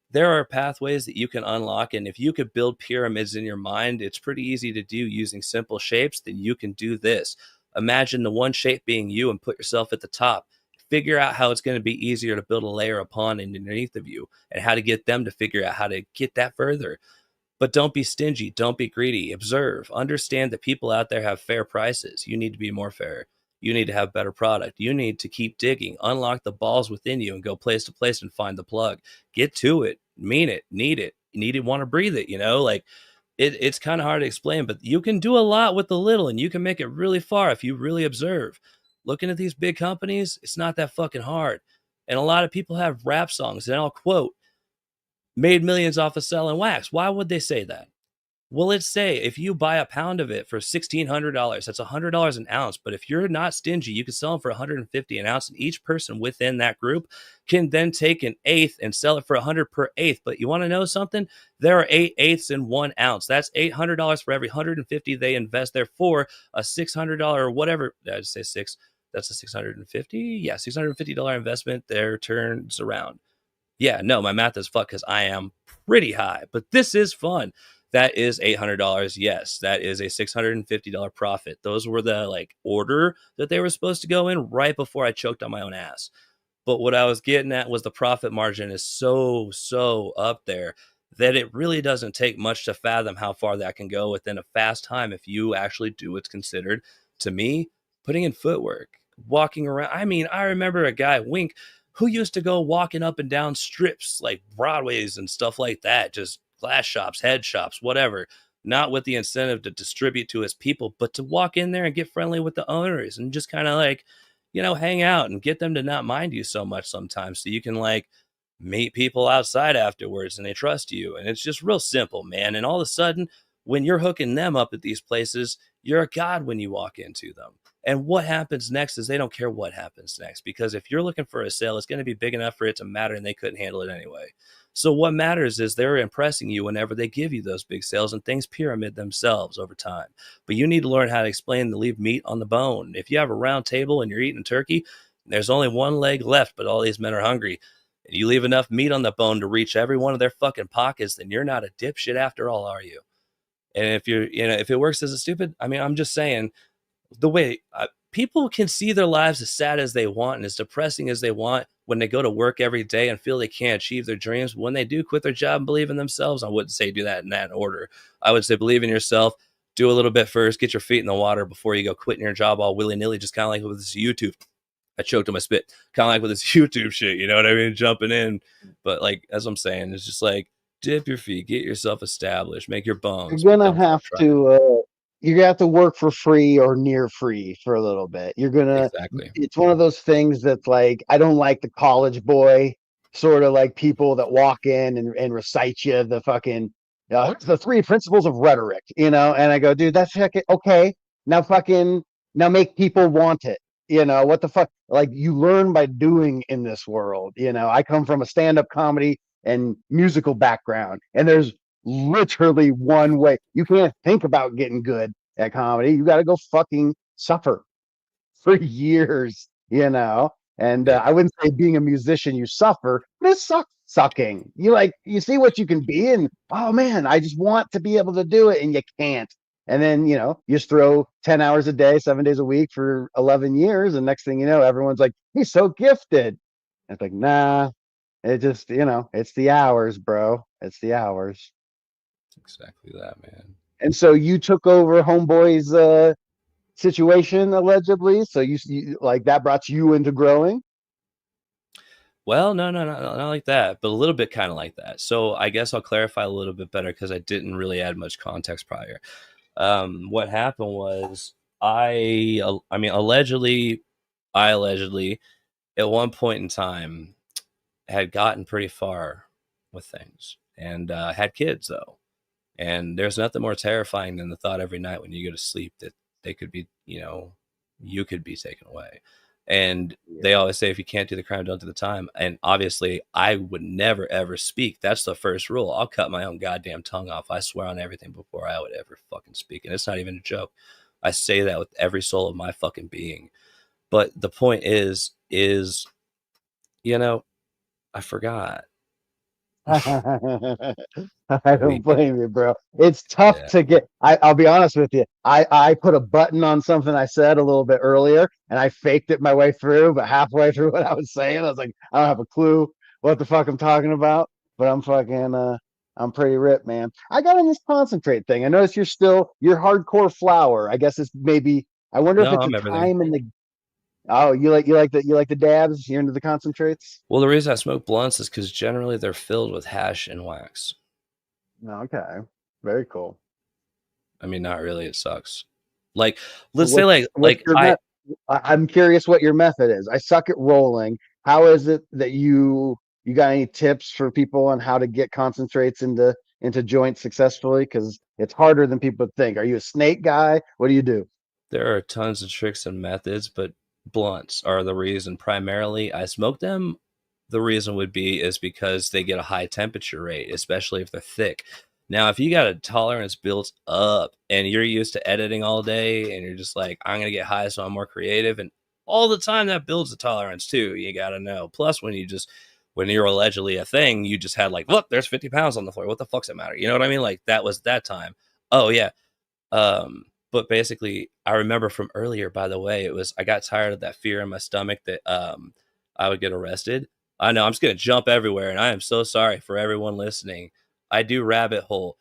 C: there are pathways that you can unlock. And if you could build pyramids in your mind, it's pretty easy to do using simple shapes. Then you can do this. Imagine the one shape being you and put yourself at the top. Figure out how it's going to be easier to build a layer upon and underneath of you, and how to get them to figure out how to get that further. But don't be stingy. Don't be greedy. Observe. Understand that people out there have fair prices. You need to be more fair. You need to have better product. You need to keep digging. Unlock the balls within you and go place to place and find the plug. Get to it. Mean it. Need it. You need to want to breathe it, like it's kind of hard to explain, but you can do a lot with the little, and you can make it really far if you really observe. Looking at these big companies, it's not that fucking hard. And a lot of people have rap songs, and I'll quote, made millions off of selling wax. Why would they say that? Well, let's say if you buy a pound of it for $1,600, that's $100 an ounce. But if you're not stingy, you can sell them for $150 an ounce. And each person within that group can then take an eighth and sell it for $100 per eighth. But you want to know something? There are 8 eighths in 1 ounce. That's $800 for every $150 they invest. Therefore, a $600 or whatever, did I just say six? That's a $650? Yeah, $650 investment there turns around. Yeah, no, my math is fucked because I am pretty high, but this is fun. That is $800. Yes, that is a $650 profit. Those were the order that they were supposed to go in right before I choked on my own ass. But what I was getting at was the profit margin is so up there that it really doesn't take much to fathom how far that can go within a fast time if you actually do what's considered, to me, putting in footwork, walking around. I mean, I remember a guy, Wink, who used to go walking up and down strips like Broadways and stuff like that, just glass shops, head shops, whatever, not with the incentive to distribute to his people, but to walk in there and get friendly with the owners and just kind of hang out and get them to not mind you so much sometimes, so you can meet people outside afterwards and they trust you. And it's just real simple, man. And all of a sudden, when you're hooking them up at these places, you're a god when you walk into them. And what happens next is they don't care what happens next, because if you're looking for a sale, it's going to be big enough for it to matter, and they couldn't handle it anyway. So what matters is they're impressing you whenever they give you those big sales, and things pyramid themselves over time. But you need to learn how to explain to leave meat on the bone. If you have a round table and you're eating turkey, There's only one leg left, but all these men are hungry. And you leave enough meat on the bone to reach every one of their fucking pockets, then you're not a dipshit after all, are you? And if you're, if it works as a stupid, I mean, I'm just saying the way people can see their lives as sad as they want and as depressing as they want when they go to work every day and feel they can't achieve their dreams. When they do quit their job and believe in themselves, I wouldn't say do that in that order. I would say believe in yourself, do a little bit first, get your feet in the water before you go quitting your job all willy-nilly, just kind of like with this YouTube. I choked on my spit, kind of like with this YouTube shit, you know what I mean? Jumping in. But like, as I'm saying, it's just like, dip your feet, get yourself established, make your bones.
B: You're gonna have to work for free or near free for a little bit.
C: Exactly.
B: It's one of those things that's like, I don't like the college boy sort of like people that walk in and recite you the fucking the 3 principles of rhetoric, and I go, dude, that's okay. Now make people want it. What the fuck? Like, you learn by doing in this world. I come from a stand-up comedy and musical background, and there's literally one way. You can't think about getting good at comedy. You got to go fucking suffer for years, And I wouldn't say being a musician you suffer, but it sucks sucking. You see what you can be, and oh man, I just want to be able to do it, and you can't. And then you just throw 10 hours a day, 7 days a week for 11 years, and next thing you know, everyone's like, he's so gifted. And it's like, nah, it just it's the hours, bro. It's the hours.
C: Exactly that, man.
B: And so you took over Homeboy's situation allegedly. So you like that brought you into growing.
C: Well, no, not like that, but a little bit kind of like that. So I guess I'll clarify a little bit better because I didn't really add much context prior. What happened was I allegedly at one point in time had gotten pretty far with things and had kids though. And there's nothing more terrifying than the thought every night when you go to sleep that they could be, you could be taken away. And they always say, if you can't do the crime, don't do the time. And obviously I would never, ever speak. That's the first rule. I'll cut my own goddamn tongue off. I swear on everything before I would ever fucking speak. And it's not even a joke. I say that with every soul of my fucking being. But the point is, I forgot.
B: I don't blame you, bro. It's tough to get. I'll be honest with you. I put a button on something I said a little bit earlier, and I faked it my way through. But halfway through what I was saying, I was like, I don't have a clue what the fuck I'm talking about. But I'm I'm pretty ripped, man. I got in this concentrate thing. I noticed you're hardcore flower. I guess it's maybe. I wonder if it's a time in the. Oh, you like the dabs? You're into the concentrates?
C: Well, the reason I smoke blunts is because generally they're filled with hash and wax.
B: Okay, very cool.
C: I mean, not really. It sucks. Like, let's say
B: I'm curious what your method is. I suck at rolling. How is it that you got any tips for people on how to get concentrates into joints successfully? Because it's harder than people think. Are you a snake guy? What do you do?
C: There are tons of tricks and methods, but blunts are the reason primarily I smoke them. The reason is because they get a high temperature rate, especially if they're thick. Now, if you got a tolerance built up and you're used to editing all day and you're just like, I'm going to get high so I'm more creative, and all the time that builds the tolerance too, you got to know. Plus, when you're allegedly a thing, you just had like, look, there's 50 pounds on the floor. What the fuck's it matter? You know what I mean? Like, that was that time. Oh, yeah. But basically, I remember from earlier, by the way, I got tired of that fear in my stomach that I would get arrested. I know I'm just going to jump everywhere, and I am so sorry for everyone listening. I do rabbit hole,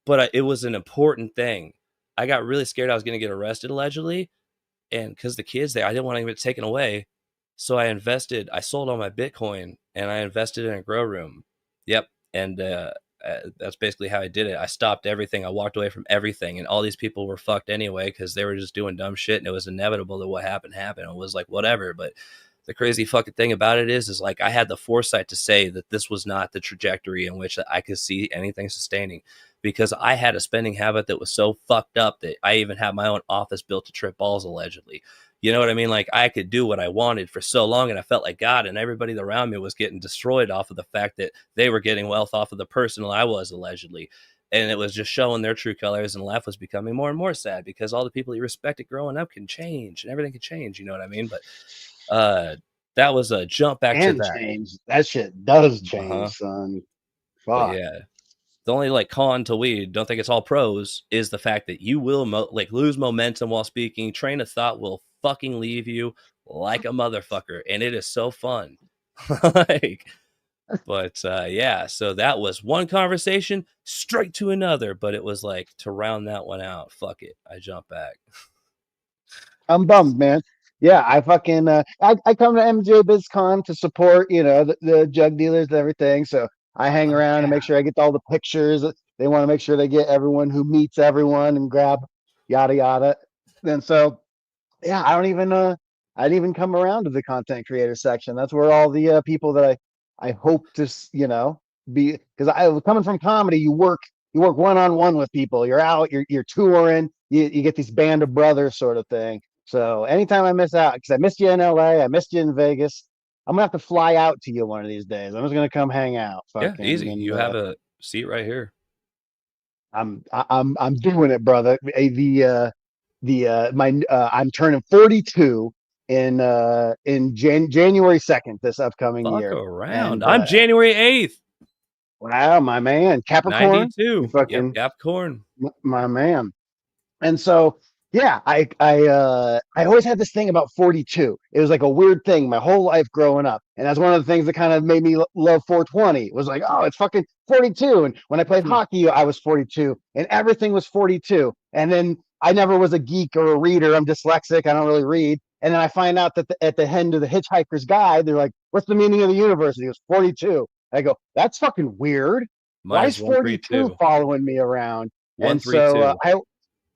C: but it was an important thing. I got really scared I was going to get arrested, allegedly, and because the kids there, I didn't want to get taken away. So I sold all my Bitcoin, and I invested in a grow room. Yep, and that's basically how I did it. I stopped everything. I walked away from everything, and all these people were fucked anyway because they were just doing dumb shit, and it was inevitable that what happened. It was like, whatever. But the crazy fucking thing about it is like I had the foresight to say that this was not the trajectory in which I could see anything sustaining, because I had a spending habit that was so fucked up that I even had my own office built to trip balls, allegedly. You know what I mean? Like, I could do what I wanted for so long, and I felt like God, and everybody around me was getting destroyed off of the fact that they were getting wealth off of the person I was, allegedly. And it was just showing their true colors, and life was becoming more and more sad because all the people you respected growing up can change, and everything can change. You know what I mean? But that was a jump back to
B: And
C: that.
B: change. That shit does change, son.
C: But
B: Fuck.
C: yeah, the only like con to weed, don't think it's all pros, is the fact that you will like lose momentum while speaking. Train of thought will fucking leave you like a motherfucker, and it is so fun. Like, but yeah, so that was one conversation straight to another, but it was like, to round that one out, fuck it, I jump back.
B: I'm bummed, man. Yeah, I fucking I come to MJ BizCon to support, the jug dealers and everything. So I hang
C: Oh,
B: around and
C: yeah.
B: make sure I get all the pictures. They want to make sure they get everyone who meets everyone and grab yada yada. And so yeah, I didn't even come around to the content creator section. That's where all the people that I hope to be, because I was coming from comedy. You work one on one with people. You're out. You're touring. You get this band of brothers sort of thing. So anytime I miss out, because I missed you in LA, I missed you in Vegas, I'm gonna have to fly out to you one of these days. I'm just gonna come hang out,
C: Yeah,
B: fucking,
C: easy.
B: and
C: You have a seat right here.
B: I'm doing it, brother. I'm turning 42 in January 2nd this upcoming
C: Fuck
B: year,
C: around.
B: and
C: I'm January 8th,
B: wow, my man, Capricorn, you
C: 92. Yep,
B: fucking
C: Capricorn.
B: my man. And so, yeah, I always had this thing about 42. It was like a weird thing my whole life growing up. And that's one of the things that kind of made me love 420. It was like, oh, it's fucking 42. And when I played hockey, I was 42 and everything was 42. And then I never was a geek or a reader. I'm dyslexic. I don't really read. And then I find out that at the end of the Hitchhiker's Guide, they're like, what's the meaning of the universe? And he goes, 42. I go, that's fucking weird.
C: Mine
B: Why
C: is
B: is 42
C: 132.
B: following me around? And so
C: 132.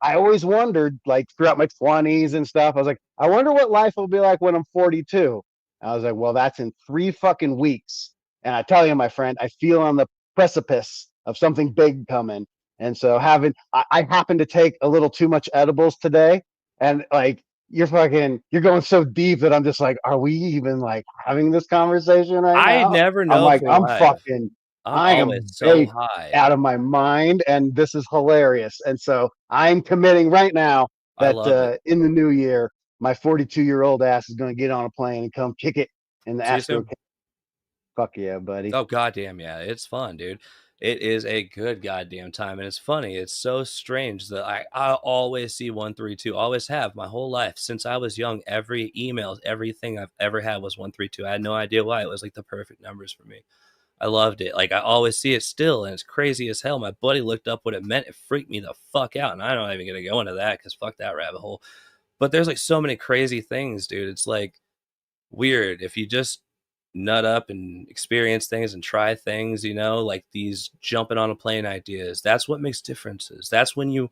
B: I always wondered, like throughout my 20s and stuff, I was like, I wonder what life will be like when I'm 42. I was like, well, that's in 3 fucking weeks. And I tell you, my friend, I feel on the precipice of something big coming. And so I happened to take a little too much edibles today. And like, you're going so deep that I'm just like, are we even like having this conversation right
C: I
B: now?
C: never
B: I'm
C: know
B: like,
C: for life. I'm
B: I
C: always
B: am
C: so high.
B: out of my mind, and this is hilarious. And so I'm committing right now
C: I
B: that
C: love it.
B: in the new year, my 42-year-old ass is going to get on a plane and come kick it in the
C: See you
B: Astro.
C: soon.
B: Fuck yeah, buddy.
C: Oh, goddamn, yeah. It's fun, dude. It is a good goddamn time. And it's funny. It's so strange that I always see 132, always have my whole life. Since I was young, every email, everything I've ever had was 132. I had no idea why. It was like the perfect numbers for me. I loved it. Like, I always see it still, and it's crazy as hell. My buddy looked up what it meant. It freaked me the fuck out. And I'm not even going to go into that because fuck that rabbit hole. But there's like so many crazy things, dude. It's like weird. If you just nut up and experience things and try things, like these jumping on a plane ideas, that's what makes differences. That's when you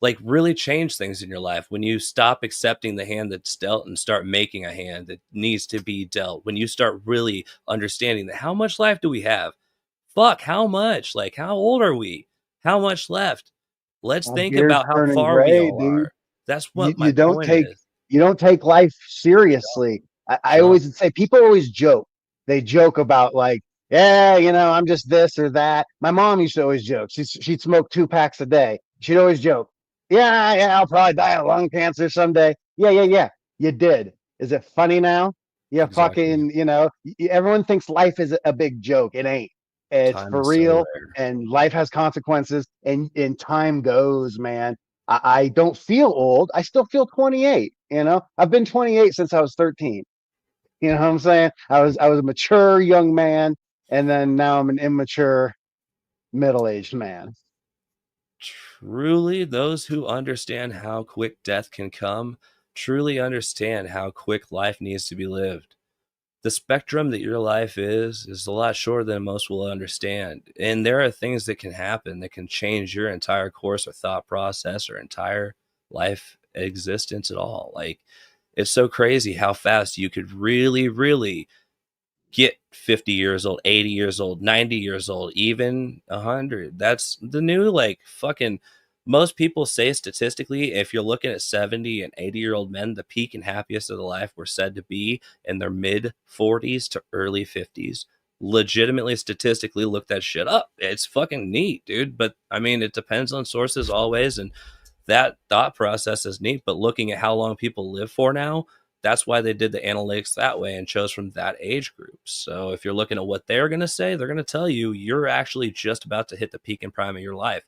C: like really change things in your life, when you stop accepting the hand that's dealt and start making a hand that needs to be dealt, when you start really understanding that how much life do we have? Fuck, how much? Like, how old are we? How much left? Let's
B: My
C: think
B: beard's
C: about how
B: turning
C: far we
B: gray,
C: all
B: dude.
C: are. That's
B: You,
C: what my
B: you don't
C: point
B: take
C: is.
B: you don't take life seriously. I
C: Jump.
B: always say people always joke. They joke about like, yeah, I'm just this or that. My mom used to always joke. She'd smoke 2 packs a day. She'd always joke, yeah, I'll probably die of lung cancer someday. Yeah. You did. Is it funny now? Yeah,
C: Exactly.
B: fucking, everyone thinks life is a big joke. It ain't. It's
C: Time
B: for
C: is so
B: real,
C: rare.
B: and life has consequences, and time goes, man. I don't feel old. I still feel 28. I've been 28 since I was 13. You know what I'm saying? I was a mature young man, and then now I'm an immature middle-aged man.
C: Truly, those who understand how quick death can come truly understand how quick life needs to be lived. The spectrum that your life is a lot shorter than most will understand. And there are things that can happen that can change your entire course or thought process or entire life existence at all. Like, it's so crazy how fast you could really, really get 50 years old, 80 years old, 90 years old, even 100. That's the new, like, fucking, most people say statistically, if you're looking at 70 and 80-year-old men, the peak and happiest of the life were said to be in their mid 40s to early 50s. Legitimately, statistically, look that shit up. It's fucking neat, dude. But I mean, it depends on sources always, and that thought process is neat. But looking at how long people live for now, That's why they did the analytics that way and chose from that age group. So if you're looking at what they're going to say, they're going to tell you you're actually just about to hit the peak and prime of your life.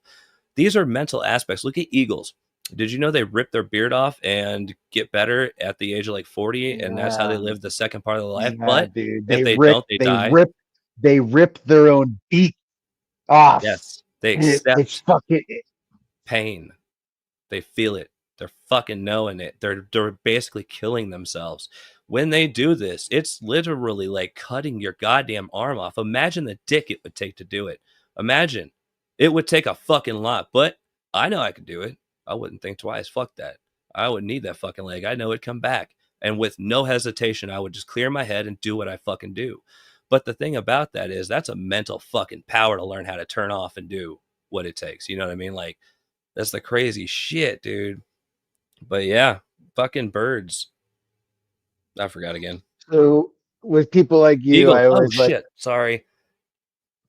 C: These are mental aspects. Look at eagles. Did you know they rip their beard off and get better at the age of like 40, and that's how they
B: Yeah,
C: live the second part of their life?
B: yeah,
C: But
B: dude.
C: if they don't, they die.
B: They rip their own beak off.
C: Yes, they
B: And it's
C: accept
B: fucking
C: pain. They feel it. They're fucking knowing it. They're basically killing themselves. When they do this, it's literally like cutting your goddamn arm off. Imagine the dick it would take to do it. Imagine. It would take a fucking lot, but I know I could do it. I wouldn't think twice. Fuck that. I wouldn't need that fucking leg. I know it'd come back. And with no hesitation, I would just clear my head and do what I fucking do. But the thing about that is that's a mental fucking power to learn how to turn off and do what it takes. You know what I mean? Like, that's the crazy shit, dude. But yeah, fucking birds. I forgot again.
B: so with people like you,
C: Eagles.
B: I
C: Oh
B: always like,
C: shit. Sorry.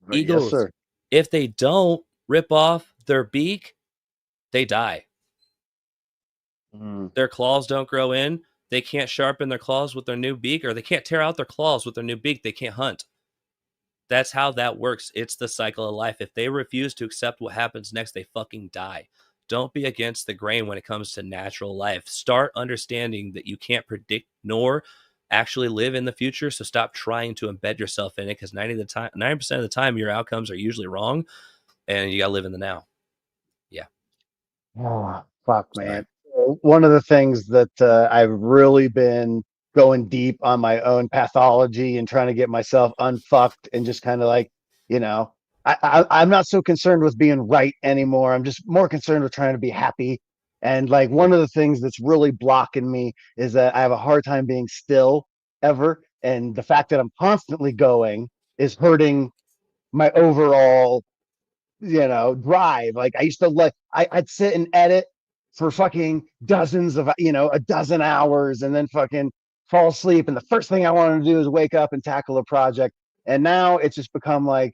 B: yes,
C: Eagles.
B: sir.
C: If they don't rip off their beak, they die.
B: Mm.
C: Their claws don't grow in. They can't sharpen their claws with their new beak, or they can't tear out their claws with their new beak. They can't hunt. That's how that works. It's the cycle of life. If they refuse to accept what happens next, they fucking die. Don't be against the grain when it comes to natural life. Start understanding that you can't predict nor actually live in the future. So stop trying to embed yourself in it, because 90% of the time, your outcomes are usually wrong, and you gotta live in the now. Yeah.
B: Oh, fuck,
C: Sorry.
B: man. One of the things that I've really been going deep on my own pathology and trying to get myself unfucked and just kind of like, you know, I'm not so concerned with being right anymore. I'm just more concerned with trying to be happy. And like one of the things that's really blocking me is that I have a hard time being still ever. And the fact that I'm constantly going is hurting my overall drive. Like I used to I'd sit and edit for fucking dozens of a dozen hours and then fucking fall asleep. And the first thing I wanted to do is wake up and tackle a project. And now it's just become like,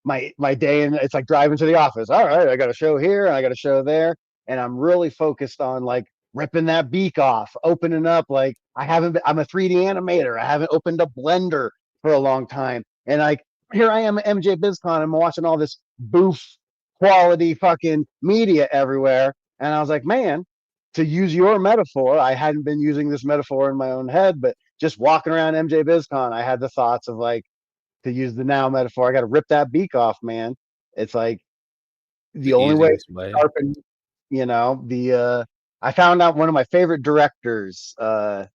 B: my day, and it's like driving to the office. All right, I got a show here and I got a show there. And I'm really focused on like ripping that beak off, opening up. Like I'm a 3D animator. I haven't opened up Blender for a long time. And like here I am at MJ BizCon. I'm watching all this boof quality fucking media everywhere. And I was like, man, to use your metaphor, I hadn't been using this metaphor in my own head, but just walking around MJ BizCon, I had the thoughts of like, to use the now metaphor, I got to rip that beak off, man. It's like the
C: The
B: only way to
C: easiest way.
B: sharpen, I found out one of my favorite directors, uh,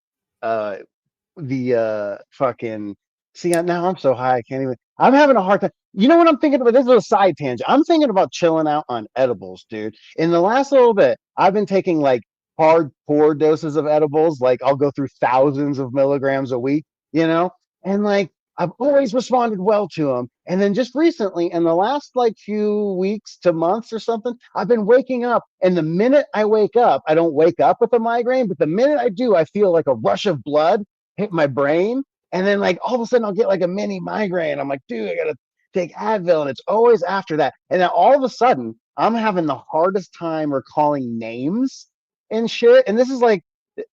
B: fucking see now I'm so high I can't even. I'm having a hard time. You know what I'm thinking about? This is a side tangent. I'm thinking about chilling out on edibles, dude. In the last little bit, I've been taking like hardcore doses of edibles. Like I'll go through thousands of milligrams a week, and like I've always responded well to them. And then just recently, in the last like few weeks to months or something, I've been waking up. And the minute I wake up, I don't wake up with a migraine, but the minute I do, I feel like a rush of blood hit my brain. And then like all of a sudden I'll get like a mini migraine. I'm like, dude, I gotta take Advil. And it's always after that. And then all of a sudden I'm having the hardest time recalling names and shit. And this is like,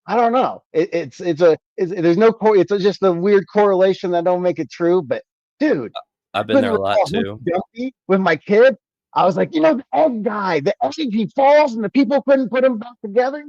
B: I don't know. There's no it's just a weird correlation that don't make it true. But dude,
C: I've been
B: couldn't
C: there a lot
B: recall
C: too.
B: Dumpy with my kid. I was like, the egg guy, the egg he falls and the people couldn't put him back together.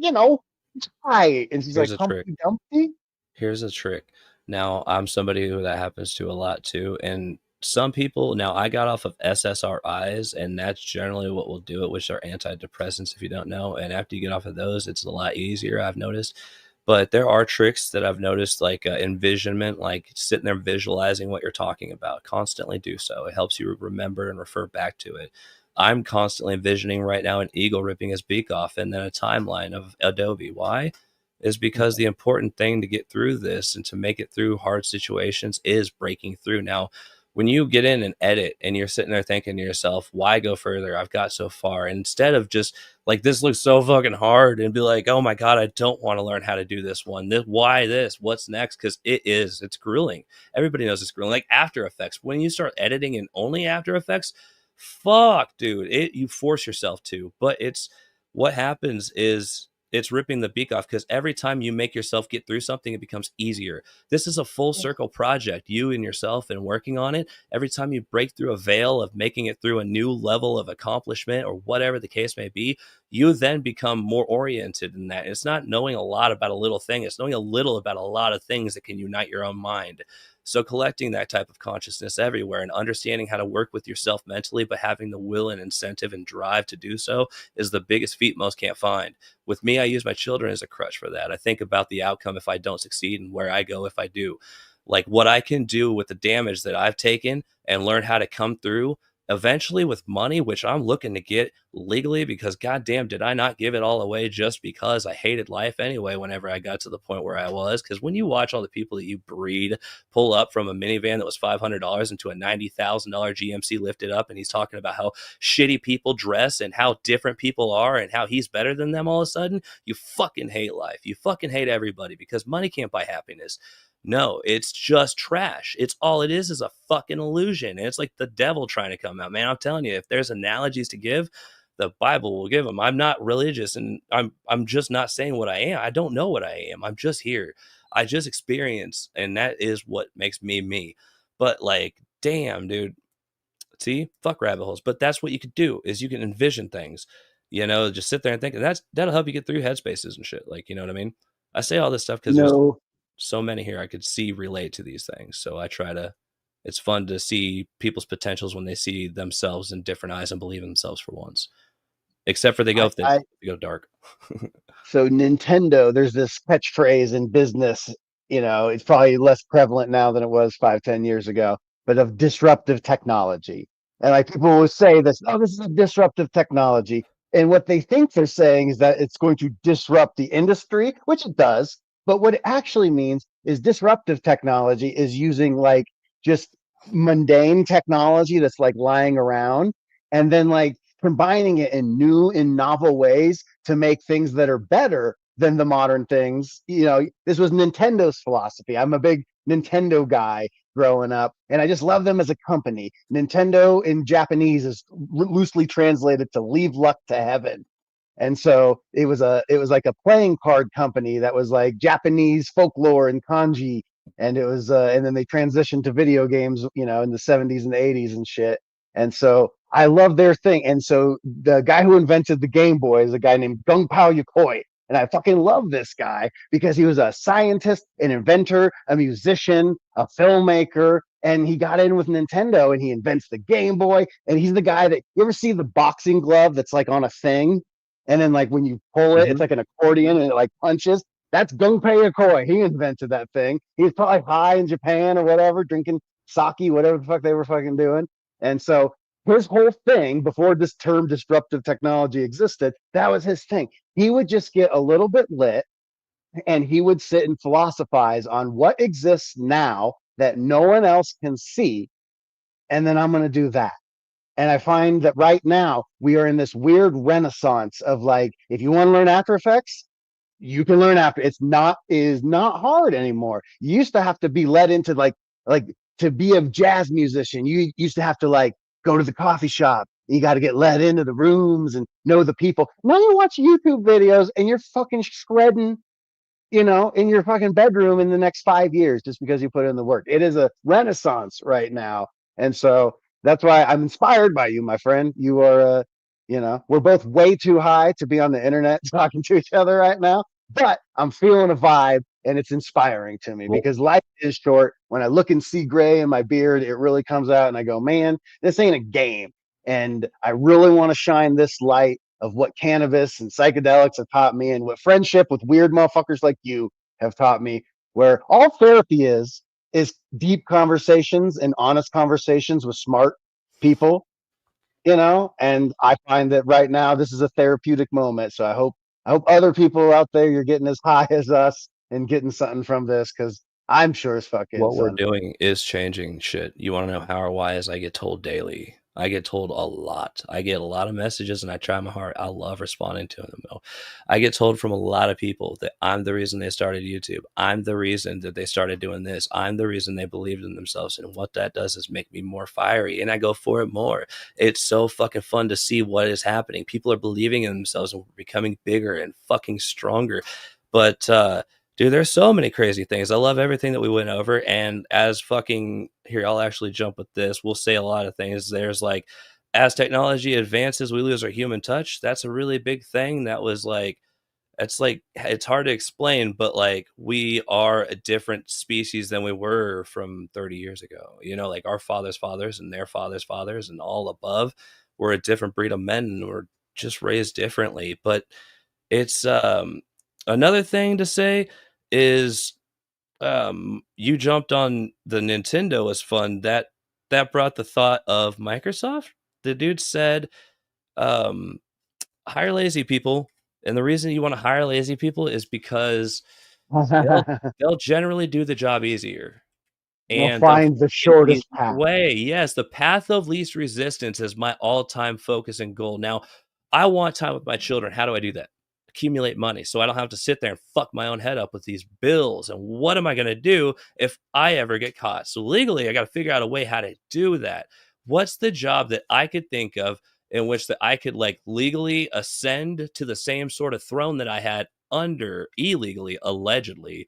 B: Hi. And she's
C: Here's
B: like,
C: a trick.
B: Humpty Dumpty.
C: Here's a trick. Now, I'm somebody who that happens to a lot too. And some people, now I got off of SSRIs, and that's generally what will do it, which are antidepressants, if you don't know. And after you get off of those, it's a lot easier, I've noticed. But there are tricks that I've noticed, like envisionment, like sitting there visualizing what you're talking about. Constantly do so. It helps you remember and refer back to it. I'm constantly envisioning right now an eagle ripping his beak off, and then a timeline of Adobe. Why? Is because the important thing to get through this and to make it through hard situations is breaking through. Now, when you get in and edit and you're sitting there thinking to yourself, why go further? I've got so far. And instead of just like, this looks so fucking hard, and be like, oh my God, I don't want to learn how to do this one. Why this? What's next? Because it's grueling. Everybody knows it's grueling. Like After Effects, when you start editing in only After Effects, fuck, dude, you force yourself to. But it's what happens is it's ripping the beak off, because every time you make yourself get through something, it becomes easier. This is a full circle project, you and yourself and working on it. Every time you break through a veil of making it through a new level of accomplishment or whatever the case may be, you then become more oriented in that. It's not knowing a lot about a little thing. It's knowing a little about a lot of things that can unite your own mind. So collecting that type of consciousness everywhere and understanding how to work with yourself mentally, but having the will and incentive and drive to do so is the biggest feat most can't find. With me, I use my children as a crutch for that. I think about the outcome if I don't succeed and where I go if I do. Like what I can do with the damage that I've taken and learn how to come through eventually with money, which I'm looking to get legally, because goddamn, did I not give it all away just because I hated life anyway whenever I got to the point where I was. Because when you watch all the people that you breed pull up from a minivan that was $500 into a $90,000 GMC lifted up, and he's talking about how shitty people dress and how different people are and how he's better than them all of a sudden, you fucking hate life. You fucking hate everybody, because money can't buy happiness. No, it's just trash. It's all it is a fucking illusion. And it's like the devil trying to come out, man. I'm telling you, if there's analogies to give, the Bible will give them. I'm not religious, and I'm just not saying what I am. I don't know what I am. I'm just here. I just experience, and that is what makes me me. But like, damn, dude. See, fuck rabbit holes. But that's what you could do, is you can envision things. You know, just sit there and think, and that'll help you get through headspaces and shit. Like, you know what I mean? I say all this stuff because there's so many here I could see relate to these things. So I try to, it's fun to see people's potentials when they see themselves in different eyes and believe in themselves for once. Except for they go dark.
B: So Nintendo, there's this catchphrase in business, you know, it's probably less prevalent now than it was 5-10 years ago, but of disruptive technology. And like people will say this, oh, this is a disruptive technology. And what they think they're saying is that it's going to disrupt the industry, which it does. But what it actually means is disruptive technology is using like just mundane technology that's like lying around, and then like combining it in new and novel ways to make things that are better than the modern things. You know, this was Nintendo's philosophy. I'm a big Nintendo guy growing up, and I just love them as a company. Nintendo in Japanese is loosely translated to leave luck to heaven. And so it was like a playing card company that was like Japanese folklore and kanji, and it was and then they transitioned to video games, you know, in the 70s and the 80s and shit. And so I love their thing. And so the guy who invented the Game Boy is a guy named Gunpao Yokoi. And I fucking love this guy because he was a scientist, an inventor, a musician, a filmmaker, and he got in with Nintendo and he invents the Game Boy. And he's the guy that, you ever see the boxing glove that's like on a thing? And then like when you pull it, it's like an accordion and it like punches. That's Gunpei Yokoi. He invented that thing. He was probably high in Japan or whatever, drinking sake, whatever the fuck they were fucking doing. And so his whole thing, before this term disruptive technology existed, that was his thing. He would just get a little bit lit and he would sit and philosophize on what exists now that no one else can see. And then I'm going to do that. And I find that right now we are in this weird renaissance of like, if you want to learn After Effects, you can learn After. It is not hard anymore. You used to have to be led into like to be a jazz musician. You used to have to like go to the coffee shop. You got to get led into the rooms and know the people. Now you watch YouTube videos and you're fucking shredding, you know, in your fucking bedroom in the next 5 years just because you put in the work. It is a renaissance right now. And so that's why I'm inspired by you, my friend. You are, you know, we're both way too high to be on the internet talking to each other right now, but I'm feeling a vibe and it's inspiring to me because life is short. When I look and see gray in my beard, it really comes out and I go, man, this ain't a game. And I really want to shine this light of what cannabis and psychedelics have taught me and what friendship with weird motherfuckers like you have taught me, where all therapy is deep conversations and honest conversations with smart people, you know. And I find that right now this is a therapeutic moment. So I hope other people out there, you're getting as high as us and getting something from this, because I'm sure as fucking
C: what we're doing is changing shit. You want to know how or why? As I get told daily, I get told a lot. I get a lot of messages, and I try my heart. I love responding to them, though. I get told from a lot of people that I'm the reason they started YouTube. I'm the reason that they started doing this. I'm the reason they believed in themselves. And what that does is make me more fiery, and I go for it more. It's so fucking fun to see what is happening. People are believing in themselves and becoming bigger and fucking stronger. But dude, there's so many crazy things. I love everything that we went over. And as fucking here, I'll actually jump with this. We'll say a lot of things. There's like, as technology advances, we lose our human touch. That's a really big thing. That was like, it's hard to explain, but like, we are a different species than we were from 30 years ago. You know, like our fathers' fathers and their fathers' fathers and all above were a different breed of men, and we're just raised differently. But it's another thing to say is you jumped on the Nintendo was fun. That brought the thought of Microsoft. The dude said hire lazy people, and the reason you want to hire lazy people is because they'll generally do the job easier,
B: They'll
C: and they'll
B: find the
C: an easier
B: shortest path.
C: way. Yes, the path of least resistance is my all-time focus and goal. Now, I want time with my children. How do I do that? Accumulate money so I don't have to sit there and fuck my own head up with these bills. And what am I going to do if I ever get caught? So legally, I got to figure out a way how to do that. What's the job that I could think of in which that I could like legally ascend to the same sort of throne that I had under illegally, allegedly?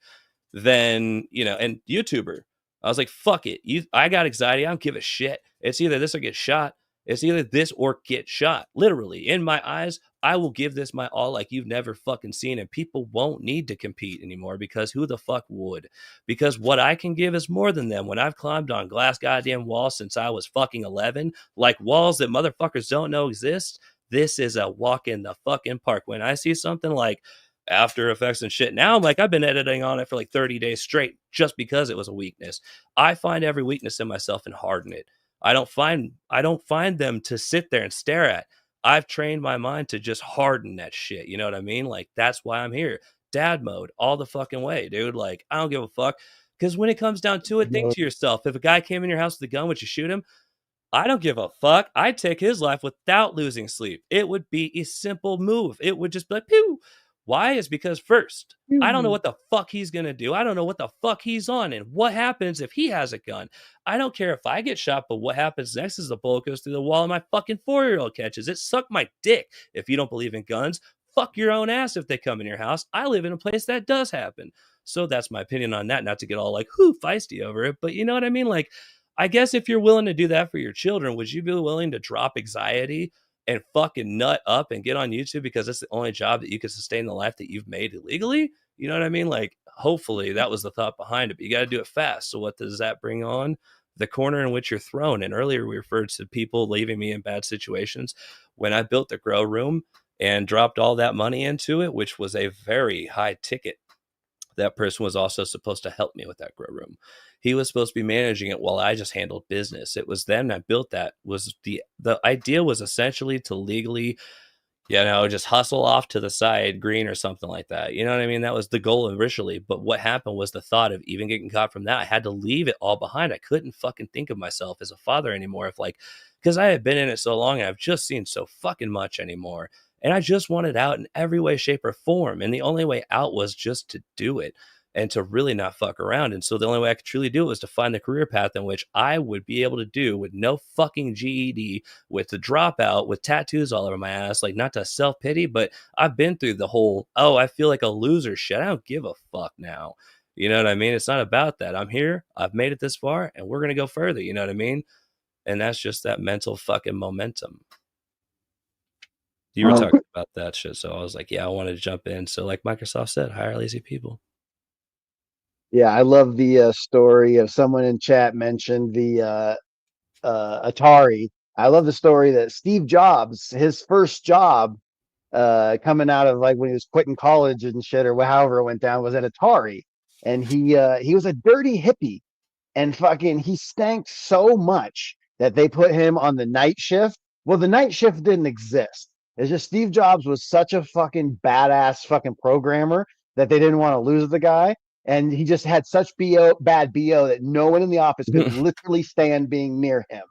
C: Then, you know, and YouTuber, I was like, fuck it. I got anxiety. I don't give a shit. It's either this or get shot. It's either this or get shot. Literally, in my eyes, I will give this my all like you've never fucking seen. And people won't need to compete anymore, because who the fuck would? Because what I can give is more than them. When I've climbed on glass goddamn walls since I was fucking 11, like walls that motherfuckers don't know exist, this is a walk in the fucking park. When I see something like After Effects and shit, now I'm like, I've been editing on it for like 30 days straight just because it was a weakness. I find every weakness in myself and harden it. I don't find them to sit there and stare at. I've trained my mind to just harden that shit. You know what I mean? Like, that's why I'm here. Dad mode all the fucking way, dude. Like, I don't give a fuck. Because when it comes down to it, think to yourself, if a guy came in your house with a gun, would you shoot him? I don't give a fuck. I'd take his life without losing sleep. It would be a simple move. It would just be like, pew. Why? Is because first, I don't know what the fuck he's going to do. I don't know what the fuck he's on, and what happens if he has a gun. I don't care if I get shot, but what happens next is the bullet goes through the wall and my fucking 4-year-old catches it. Suck my dick if you don't believe in guns. Fuck your own ass if they come in your house. I live in a place that does happen. So that's my opinion on that. Not to get all like, feisty over it, but you know what I mean? Like, I guess if you're willing to do that for your children, would you be willing to drop anxiety and fucking nut up and get on YouTube because it's the only job that you can sustain the life that you've made illegally? You know what I mean? Like, hopefully that was the thought behind it, but you got to do it fast. So what does that bring on? The corner in which you're thrown. And earlier we referred to people leaving me in bad situations. When I built the grow room and dropped all that money into it, which was a very high ticket, that person was also supposed to help me with that grow room. He was supposed to be managing it while I just handled business. It was then I built that. Was the idea was essentially to legally, just hustle off to the side green or something like that. You know what I mean? That was the goal originally. But what happened was the thought of even getting caught from that, I had to leave it all behind. I couldn't fucking think of myself as a father anymore. Because I had been in it so long and I've just seen so fucking much anymore. And I just wanted out in every way, shape, or form. And the only way out was just to do it and to really not fuck around. And so the only way I could truly do it was to find the career path in which I would be able to do with no fucking GED, with the dropout, with tattoos all over my ass. Like, not to self-pity, but I've been through the whole, I feel like a loser shit. I don't give a fuck now. You know what I mean? It's not about that. I'm here. I've made it this far and we're going to go further. You know what I mean? And that's just that mental fucking momentum. You were talking about that shit, so I was like, I wanted to jump in. So like Microsoft said, hire lazy people.
B: Yeah, I love the story of someone in chat mentioned the Atari. I love the story that Steve Jobs, his first job coming out of like when he was quitting college and shit, or however it went down, was at Atari. And he was a dirty hippie, and fucking he stank so much that they put him on the night shift. Well, the night shift didn't exist. It's just Steve Jobs was such a fucking badass fucking programmer that they didn't want to lose the guy. And he just had such bad BO that no one in the office could literally stand being near him.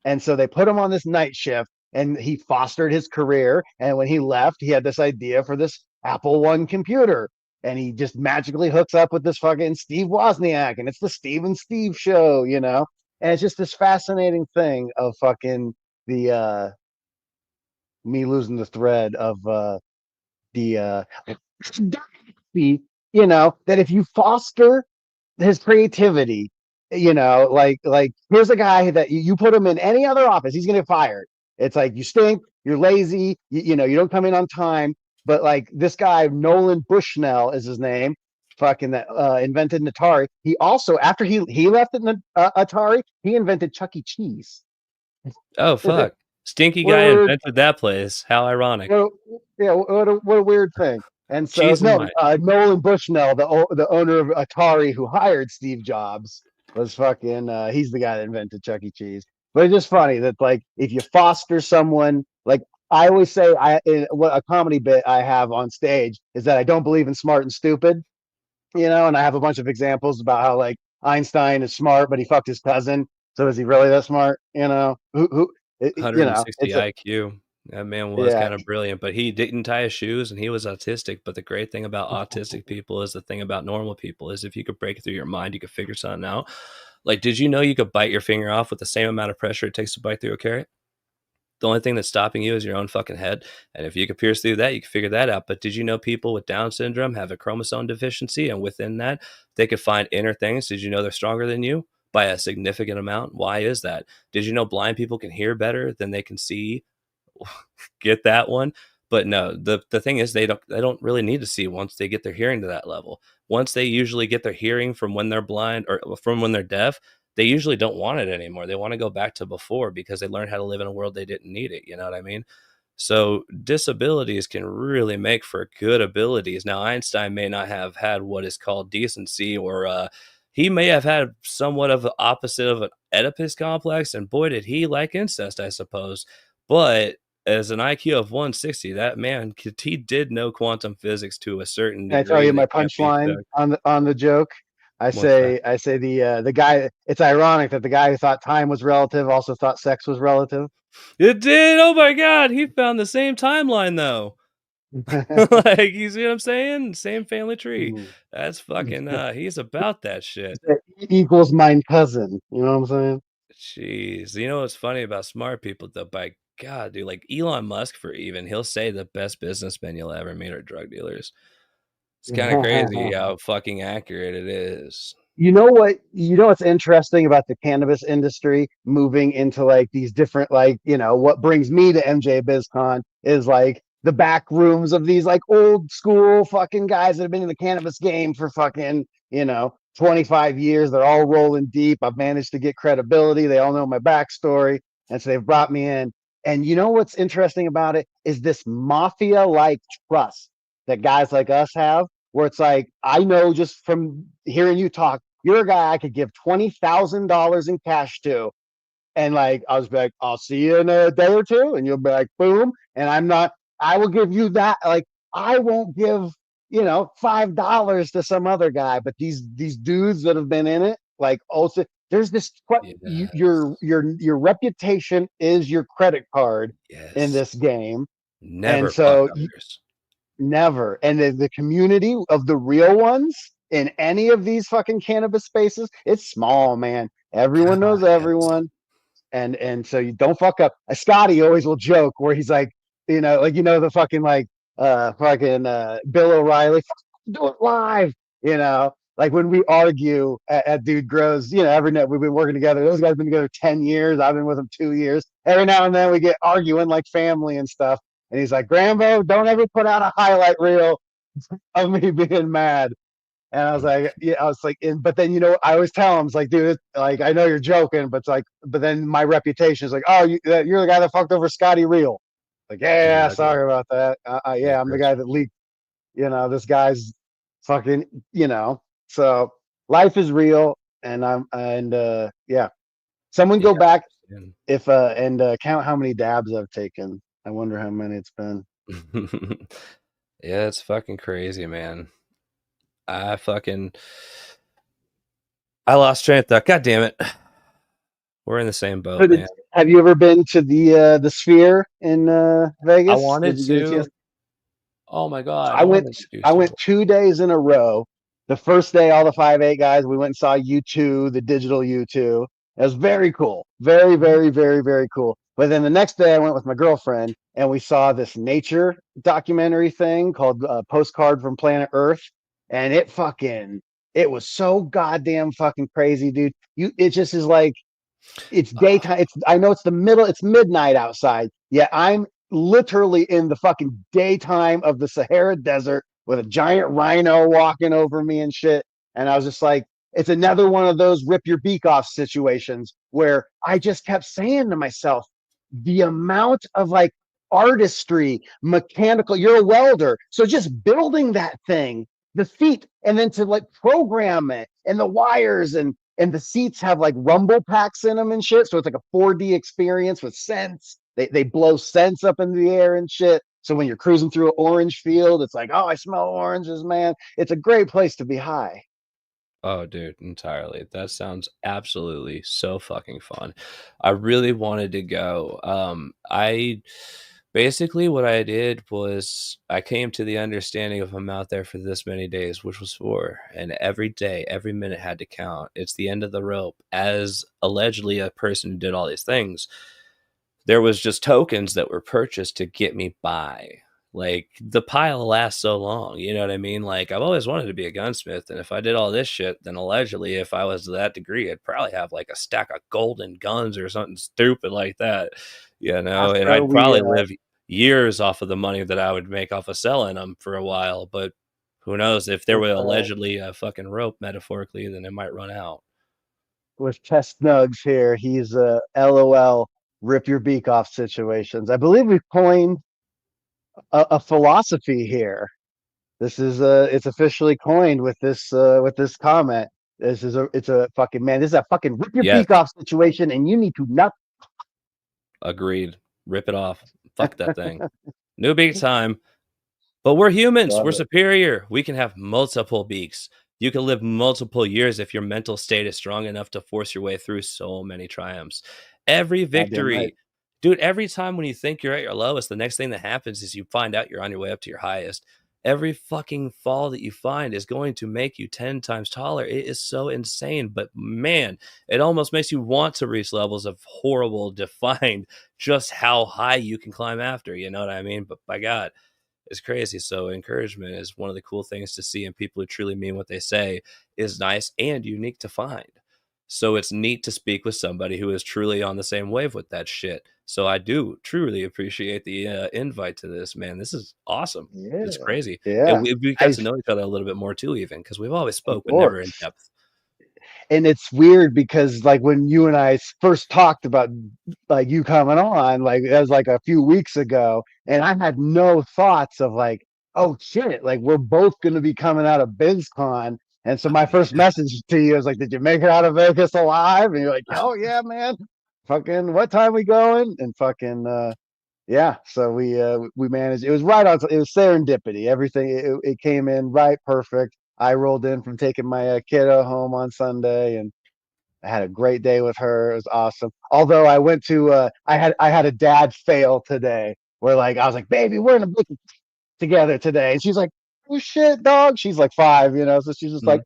B: And so they put him on this night shift, and he fostered his career. And when he left, he had this idea for this Apple One computer. And he just magically hooks up with this fucking Steve Wozniak, and it's the Steve and Steve show, you know? And it's just this fascinating thing of fucking the me losing the thread of the you know, that if you foster his creativity, you know, like here's a guy that you put him in any other office, he's gonna get fired. It's like you stink, you're lazy, you know, you don't come in on time. But like this guy, Nolan Bushnell is his name, fucking that invented Atari. He also, after he left Atari, he invented Chuck E. Cheese.
C: Oh fuck! Stinky
B: What a
C: guy
B: weird,
C: invented that place. How ironic.
B: what a, yeah, what a weird thing. And so
C: Cheese and
B: no,
C: mine.
B: Nolan Bushnell, the owner of Atari, who hired Steve Jobs, was fucking. He's the guy that invented Chuck E. Cheese. But it's just funny that like if you foster someone, like I always say, what a comedy bit I have on stage is that I don't believe in smart and stupid, you know, and I have a bunch of examples about how like Einstein is smart, but he fucked his cousin. So is he really that smart? You know, you know,
C: 160 IQ. That man was
B: yeah,
C: kind of brilliant, but he didn't tie his shoes and he was autistic. But the great thing about autistic people is the thing about normal people is if you could break through your mind, you could figure something out. Like, did you know you could bite your finger off with the same amount of pressure it takes to bite through a carrot? The only thing that's stopping you is your own fucking head. And if you could pierce through that, you can figure that out. But did you know people with Down syndrome have a chromosome deficiency? And within that, they could find inner things. Did you know they're stronger than you by a significant amount? Why is that? Did you know blind people can hear better than they can see? Get that one? But no, the thing is they don't really need to see once they get their hearing to that level. Once they usually get their hearing from when they're blind or from when they're deaf, they usually don't want it anymore. They want to go back to before because they learned how to live in a world they didn't need it. You know what I mean? So disabilities can really make for good abilities. Now, Einstein may not have had what is called decency, or he may have had somewhat of the opposite of an Oedipus complex. And boy, did he like incest, I suppose. But as an IQ of 160, that man, he did know quantum physics to a certain
B: can I tell
C: degree
B: you my
C: that can't be
B: punchline
C: shook.
B: on the joke?
C: What's that?
B: I say the guy. It's ironic that the guy who thought time was relative also thought sex was relative.
C: It did. Oh my God. He found the same timeline though. Like, you see what I'm saying? Same family tree. That's fucking, he's about that shit.
B: Equals my cousin. You know what I'm saying?
C: Jeez. You know what's funny about smart people though? By God, dude, like Elon Musk, for even, he'll say the best businessmen you'll ever meet are drug dealers. It's kind of crazy how fucking accurate it is.
B: You know what? You know what's interesting about the cannabis industry moving into like these different, like, you know, what brings me to MJ BizCon is like the back rooms of these like old school fucking guys that have been in the cannabis game for fucking, you know, 25 years. They're all rolling deep. I've managed to get credibility. They all know my backstory. And so they've brought me in. And you know what's interesting about it is this mafia like trust that guys like us have, where it's like, I know just from hearing you talk, you're a guy I could give $20,000 in cash to. And like, I was like, I'll see you in a day or two. And you'll be like, boom. And I will give you that. Like, I won't give, you know, $5 to some other guy, but these dudes that have been in it, like also, there's this,
C: Yes.
B: your reputation is your credit card in
C: Yes.
B: this game. And
C: Never fuck
B: so
C: others.
B: never. And the community of the real ones in any of these fucking cannabis spaces, it's small, man. Everyone
C: God,
B: knows
C: yes.
B: everyone. And so you don't fuck up. Scotty always will joke where he's like, you know, like, you know, the fucking like Bill O'Reilly, do it live, you know. Like when we argue at Dude Grows, you know, every night we've been working together. Those guys have been together 10 years. I've been with them 2 years. Every now and then we get arguing like family and stuff. And he's like, Grambo, don't ever put out a highlight reel of me being mad. And I was like, yeah, I was like, but then, you know, I always tell him, it's like, dude, like, I know you're joking, but it's like, but then my reputation is like, oh, you're the guy that fucked over Scotty Real. Like, yeah,
C: Exactly.
B: sorry about that.
C: Yeah,
B: Yeah, I'm the guy
C: Christian.
B: that leaked, you know, this guy's fucking, you know, so life is real. And yeah, someone
C: Yeah,
B: go back
C: Christian.
B: if, and count how many dabs I've taken. I wonder how many it's been.
C: Yeah, it's fucking crazy, man. I fucking I lost train of thought. God damn it. We're in the same
B: So
C: boat, man.
B: have you ever been to the Sphere in
C: I
B: Vegas?
C: wanted
B: Did you get a chance?
C: to. Oh my god,
B: I
C: I
B: went
C: wanted to do
B: I went
C: so.
B: 2 days in a row. The first day, all the 5'8" guys, we went and saw U2, the digital U2. It was very cool. Very, very, very, very cool. But then the next day I went with my girlfriend and we saw this nature documentary thing called Postcard from Planet Earth. And it was so goddamn fucking crazy, dude. It just is like, it's daytime. I know it's midnight outside. Yeah, I'm literally in the fucking daytime of the Sahara Desert with a giant rhino walking over me and shit. And I was just like, it's another one of those rip your beak off situations where I just kept saying to myself, the amount of like artistry, mechanical, you're a welder. So just building that thing, the feet, and then to like program it and the wires and the seats have like rumble packs in them and shit. So it's like a 4D experience with scents. They blow scents up into the air and shit. So when you're cruising through an orange field, it's like, oh, I smell oranges, man. It's a great place to be high.
C: Oh, dude, entirely. That sounds absolutely so fucking fun. I really wanted to go. I basically what I did was I came to the understanding of I'm out there for this many days, which was 4, and every day, every minute had to count. It's the end of the rope. As allegedly a person who did all these things, there was just tokens that were purchased to get me by. Like the pile lasts so long, you know what I mean? Like I've always wanted to be a gunsmith, and if I did all this shit, then allegedly, if I was to that degree, I'd probably have like a stack of golden guns or something stupid like that, you know. And
B: After
C: I'd
B: we
C: probably live years off of the money that I would make off of selling them for a while. But who knows if there were
B: uh,
C: allegedly a fucking rope, metaphorically, then it might run out.
B: with Test Nugs here, he's LOL rip your beak off situations. I believe we've coined a philosophy here. This is it's officially coined with this comment. It's a fucking man. This is a fucking rip your
C: Yes,
B: beak off situation, and you need to not.
C: agreed. Rip it off. Fuck that thing. New beak time. But we're humans.
B: Love
C: We're
B: it.
C: superior. We can have multiple beaks. You can live multiple years if your mental state is strong enough to force your way through so many triumphs. Every
B: Goddamn right.
C: victory, dude, every time when you think you're at your lowest, the next thing that happens is you find out you're on your way up to your highest. Every fucking fall that you find is going to make you 10 times taller. It is so insane. But man, it almost makes you want to reach levels of horrible, defined just how high you can climb after. You know what I mean? But by God, it's crazy. So encouragement is one of the cool things to see, and people who truly mean what they say is nice and unique to find. So it's neat to speak with somebody who is truly on the same wave with that shit. So I do truly appreciate the invite to this, man. This is awesome. It's
B: Yeah.
C: crazy. And
B: Yeah.
C: we got
B: I
C: to know each other a little bit more too, even because we've always
B: Of
C: spoke, but never in
B: course.
C: depth.
B: And it's weird because like when you and I first talked about like you coming on, like that was like a few weeks ago, and I had no thoughts of like, oh shit, like we're both gonna be coming out of BizCon. And so my
C: Oh
B: first
C: yeah.
B: message to you was like, did you make it out of Vegas alive? And you're like, oh yeah, man. Fucking what time we going? And fucking yeah, so we managed. It was right on. It was serendipity. Everything it came in right, perfect. I rolled in from taking my kiddo home on Sunday, and I had a great day with her. It was awesome. Although I went to, I had a dad fail today, where like I was like, baby, we're in a book together today, and she's like, oh shit, dog. She's like 5, so she's just like,
C: Mhm.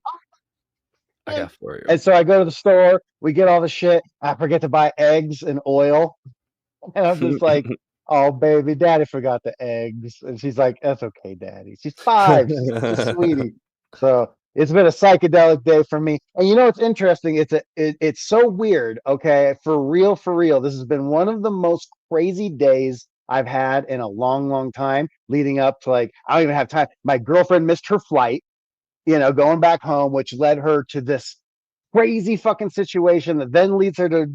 C: I
B: oh.
C: got 4-year-old.
B: And so I go to the store. We get all the shit. I forget to buy eggs and oil. And I'm just like, oh, baby, daddy forgot the eggs. And she's like, that's okay, daddy. She's 5. She's such a sweetie. So it's been a psychedelic day for me. And you know what's interesting? It's so weird. Okay. For real, for real. This has been one of the most crazy days I've had in a long, long time leading up to like, I don't even have time. My girlfriend missed her flight, going back home, which led her to this crazy fucking situation that then leads her to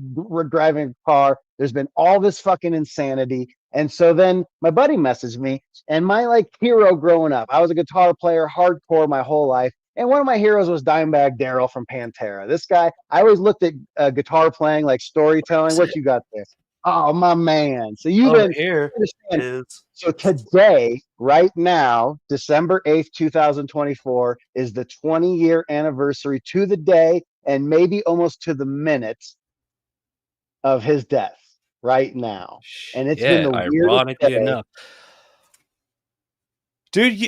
B: driving a car. There's been all this fucking insanity. And so then my buddy messaged me, and my like hero growing up, I was a guitar player, hardcore my whole life. And one of my heroes was Dimebag Darrell from Pantera. This guy, I always looked at guitar playing, like storytelling. What you got there? Oh, my man. So you've
C: Over
B: been,
C: here
B: understand.
C: is
B: So today, right now, December 8th, 2024, is the 20-year anniversary to the day and maybe almost to the minute of his death right now. And it's been
C: Yeah,
B: the weirdest
C: ironically
B: day.
C: enough. Dude,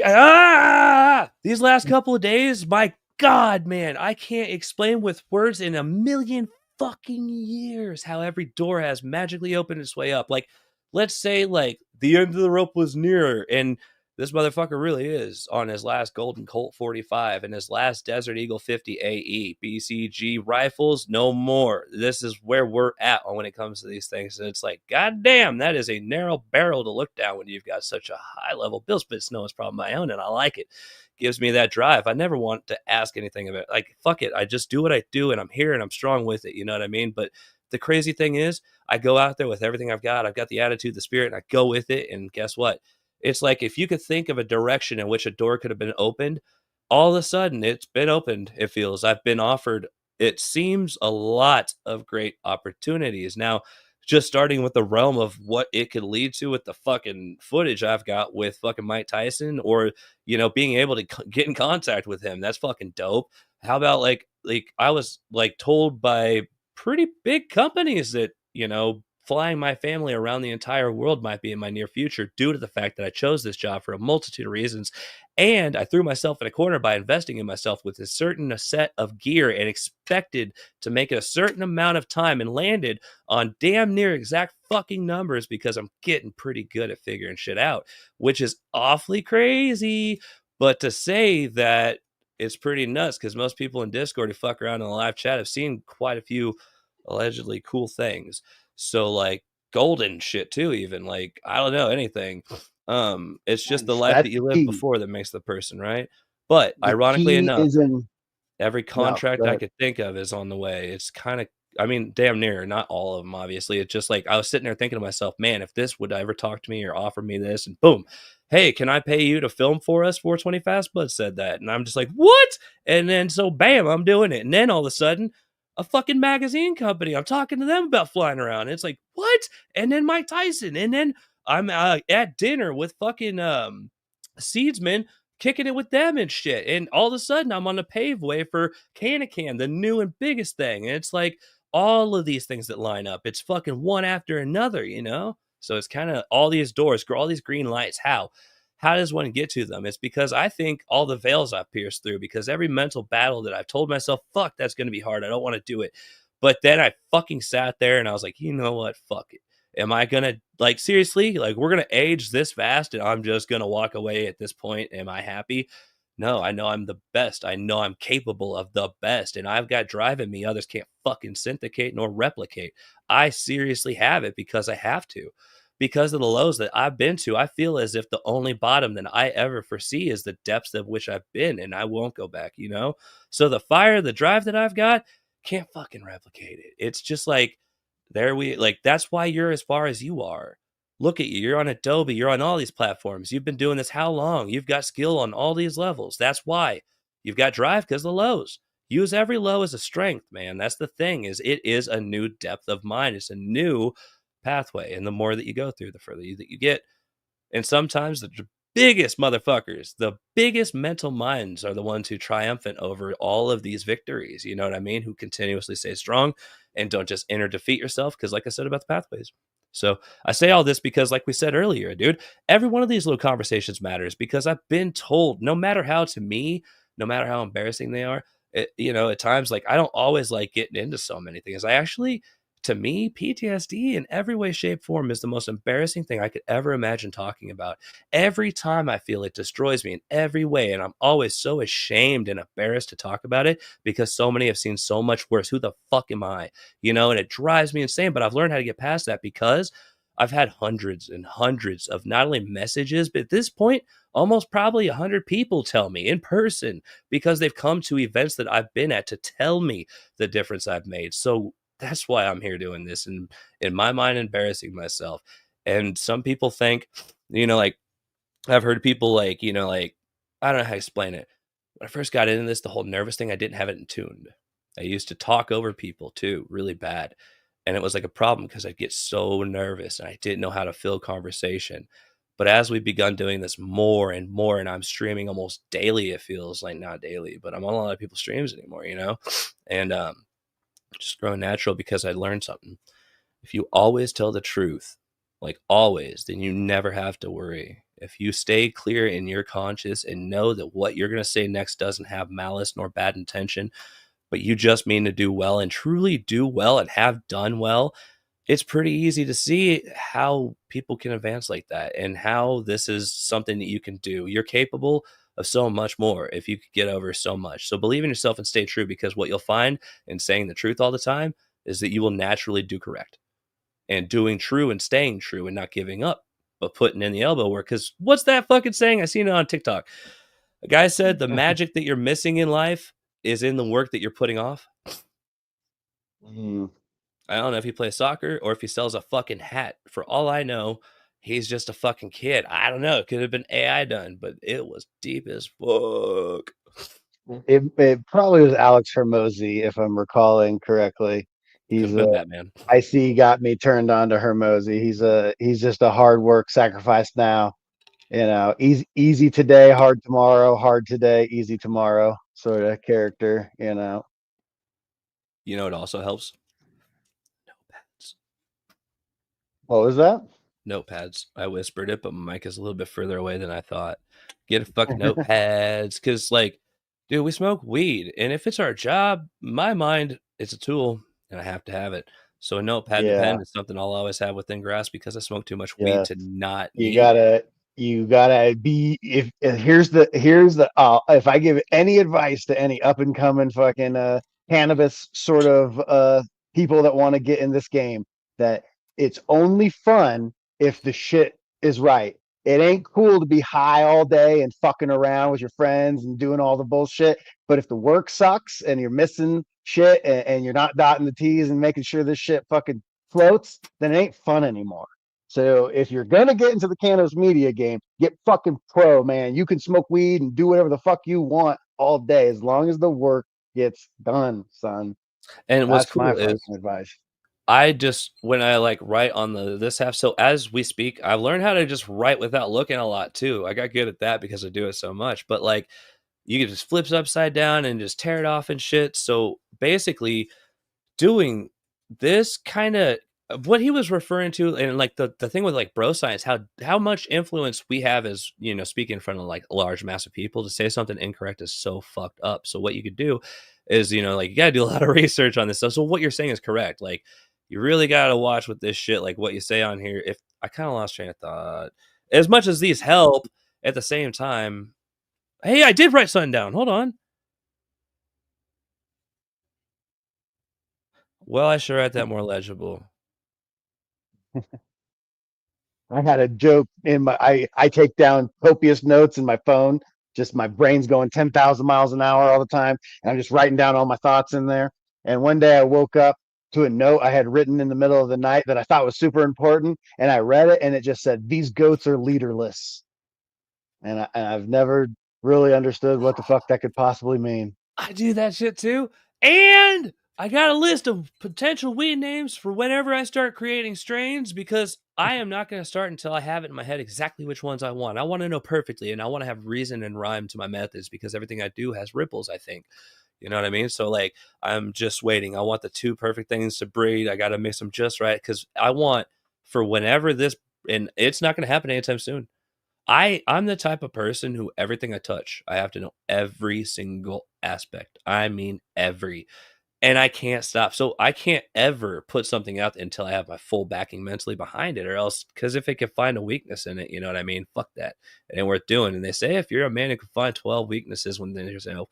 C: these last couple of days, my God, man, I can't explain with words in a million fucking years how every door has magically opened its way up. Like, let's say, like, the end of the rope was near, and this motherfucker really is on his last Golden Colt 45 and his last Desert Eagle 50 AE. BCG rifles, no more. This is where we're at when it comes to these things. And it's like, God damn, that is a narrow barrel to look down when you've got such a high level bill. But it's no one's problem of my own, and I like it. Gives me that drive. I never want to ask anything of it. Like, fuck it. I just do what I do, and I'm here, and I'm strong with it. You know what I mean? But the crazy thing is, I go out there with everything I've got. I've got the attitude, the spirit, and I go with it. And guess what? It's like if you could think of a direction in which a door could have been opened, all of a sudden it's been opened. It feels I've been offered, it seems, a lot of great opportunities. Now, just starting with the realm of what it could lead to with the fucking footage I've got with fucking Mike Tyson, or, you know, being able to get in contact with him. That's fucking dope. How about like I was like told by pretty big companies that, you know, flying my family around the entire world might be in my near future due to the fact that I chose this job for a multitude of reasons. And I threw myself in a corner by investing in myself with a certain set of gear and expected to make it a certain amount of time, and landed on damn near exact fucking numbers because I'm getting pretty good at figuring shit out, which is awfully crazy. But to say that, it's pretty nuts because most people in Discord who fuck around in the live chat have seen quite a few allegedly cool things. So like golden shit too, even like, I don't know, anything. It's just the life that
B: That's
C: you
B: the
C: lived
B: key.
C: before that makes the person, right? But
B: The
C: ironically
B: key
C: enough,
B: is in
C: every
B: no,
C: contract
B: go
C: I
B: ahead.
C: could think of is on the way. It's kind of, I mean, damn near, not all of them, obviously. It's just like I was sitting there thinking to myself, man, if this would ever talk to me or offer me this, and boom, hey, can I pay you to film for us? 420 Fastbud said that. And I'm just like, what? And then so bam, I'm doing it. And then all of a sudden, a fucking magazine company, I'm talking to them about flying around. And it's like, what? And then Mike Tyson. And then I'm at dinner with fucking Seedsman, kicking it with them and shit. And all of a sudden, I'm on the paveway for Can, the new and biggest thing. And it's like all of these things that line up. It's fucking one after another, you know? So it's kind of all these doors, all these green lights. How? How does one get to them? It's because I think all the veils I've pierced through, because every mental battle that I've told myself, fuck, that's going to be hard. I don't want to do it. But then I fucking sat there and I was like, you know what? Fuck it. Am I gonna, like, seriously, like, we're gonna age this fast and I'm just gonna walk away at this point? Am I happy? No, I know I'm the best. I know I'm capable of the best, and I've got drive in me others can't fucking syndicate nor replicate. I seriously have it because I have to. Because of the lows that I've been to, I feel as if the only bottom that I ever foresee is the depths of which I've been, and I won't go back, you know? So the fire, the drive that I've got, can't fucking replicate it. It's just like, that's why you're as far as you are. Look at you. You're on Adobe. You're on all these platforms. You've been doing this how long? You've got skill on all these levels. That's why. You've got drive because of the lows. Use every low as a strength, man. That's the thing, is it is a new depth of mind. It's a new pathway. And the more that you go through, the further that you get. And sometimes the biggest motherfuckers, the biggest mental minds are the ones who triumphant over all of these victories. You know what I mean? Who continuously stay strong and don't just enter defeat yourself. Because like I said about the pathways. So I say all this because, like we said earlier, dude, every one of these little conversations matters, because I've been told, no matter how, to me, no matter how embarrassing they are, you know, at times, like, I don't always like getting into so many things. I actually, to me, PTSD in every way, shape, form is the most embarrassing thing I could ever imagine talking about. Every time I feel it destroys me in every way, and I'm always so ashamed and embarrassed to talk about it because so many have seen so much worse. Who the fuck am I? You know, and it drives me insane, but I've learned how to get past that because I've had hundreds and hundreds of not only messages, but at this point, almost probably 100 people tell me in person, because they've come to events that I've been at to tell me the difference I've made. So that's why I'm here doing this, and in my mind, embarrassing myself. And some people think, you know, like, I've heard people like, you know, like, I don't know how to explain it. When I first got into this, the whole nervous thing, I didn't have it in tuned. I used to talk over people too, really bad. And it was like a problem because I'd get so nervous and I didn't know how to fill conversation. But as we've begun doing this more and more, and I'm streaming almost daily, it feels like, not daily, but I'm on a lot of people's streams anymore, you know? And just growing natural because I learned something. If you always tell the truth, like always, then you never have to worry. If you stay clear in your conscience and know that what you're going to say next doesn't have malice nor bad intention, but you just mean to do well and truly do well and have done well, it's pretty easy to see how people can advance like that and how this is something that you can do. You're capable of so much more if you could get over so much. So believe in yourself and stay true, because what you'll find in saying the truth all the time is that you will naturally do correct, and doing true and staying true and not giving up, but putting in the elbow work. Because what's that fucking saying? I seen it on TikTok. A guy said the magic that you're missing in life is in the work that you're putting off.
B: Mm.
C: I don't know if he plays soccer or if he sells a fucking hat. For all I know, he's just a fucking kid. I don't know. It could have been AI done, but it was deep as fuck.
B: It probably was Alex Hermosi, if I'm recalling correctly.
C: Could
B: He's
C: have been Batman.
B: I see he got me turned on to Hermosi. He's just a hard work sacrifice now. Easy today, hard tomorrow, hard today, easy tomorrow sort of character,
C: You know, it also helps. Notepads.
B: What was that?
C: Notepads. I whispered it, but my mic is a little bit further away than I thought. Get a fucking notepads, because, like, dude, we smoke weed, and if it's our job, my mind, it's a tool, and I have to have it. So a notepad and pen is something I'll always have within grasp, because I smoke too much weed to not
B: You
C: need.
B: gotta be here's the if I give any advice to any up and coming fucking cannabis sort of people that want to get in this game, that it's only fun if the shit is right. It ain't cool to be high all day and fucking around with your friends and doing all the bullshit. But if the work sucks and you're missing shit and you're not dotting the T's and making sure this shit fucking floats, then it ain't fun anymore. So if you're gonna get into the cannabis media game, get fucking pro, man. You can smoke weed and do whatever the fuck you want all day as long as the work gets done, son.
C: And what's
B: That's my
C: cool
B: fucking
C: is
B: advice.
C: I just, when I like write on this half, so as we speak, I've learned how to just write without looking a lot too. I got good at that because I do it so much. But like, you can just flips upside down and just tear it off and shit. So basically, doing this kind of what he was referring to, and like the thing with like bro science, how much influence we have as, speaking in front of like a large mass of people, to say something incorrect is so fucked up. So what you could do is, like, you gotta do a lot of research on this stuff. So what you're saying is correct. Like, you really gotta watch with this shit, like what you say on here. If I kind of lost train of thought, as much as these help, at the same time, hey, I did write something down. Hold on. Well, I should write that more legible.
B: I had a joke in I take down copious notes in my phone. Just my brain's going 10,000 miles an hour all the time. And I'm just writing down all my thoughts in there. And one day I woke up to a note I had written in the middle of the night that I thought was super important. And I read it and it just said, "These goats are leaderless." And I've never really understood what the fuck that could possibly mean.
C: I do that shit too. And I got a list of potential weed names for whenever I start creating strains, because I am not going to start until I have it in my head exactly which ones I want. I want to know perfectly, and I want to have reason and rhyme to my methods, because everything I do has ripples, I think. You know what I mean? So, like, I'm just waiting. I want the two perfect things to breed. I got to mix them just right, because I want for whenever this, and it's not going to happen anytime soon. I'm the type of person who everything I touch, I have to know every single aspect. I mean, every. And I can't stop. So I can't ever put something out until I have my full backing mentally behind it, or else, because if it can find a weakness in it, you know what I mean? Fuck that. It ain't worth doing. And they say if you're a man who can find 12 weaknesses within yourself,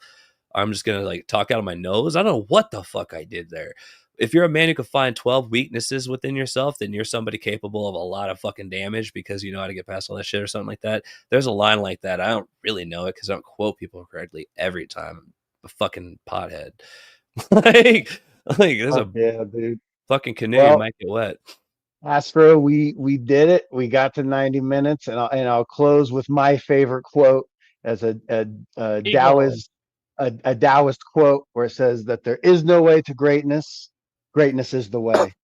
C: I'm just going to like talk out of my nose. I don't know what the fuck I did there. If you're a man who can find 12 weaknesses within yourself, then you're somebody capable of a lot of fucking damage, because you know how to get past all that shit or something like that. There's a line like that. I don't really know it because I don't quote people correctly every time. I'm a fucking pothead. like there's a
B: Yeah, dude.
C: fucking canoe, you
B: Well,
C: might get wet.
B: Astro, we did it. We got to 90 minutes, and I'll close with my favorite quote as a
C: Eagle.
B: A Taoist quote, where it says that there is no way to greatness. Greatness is the way.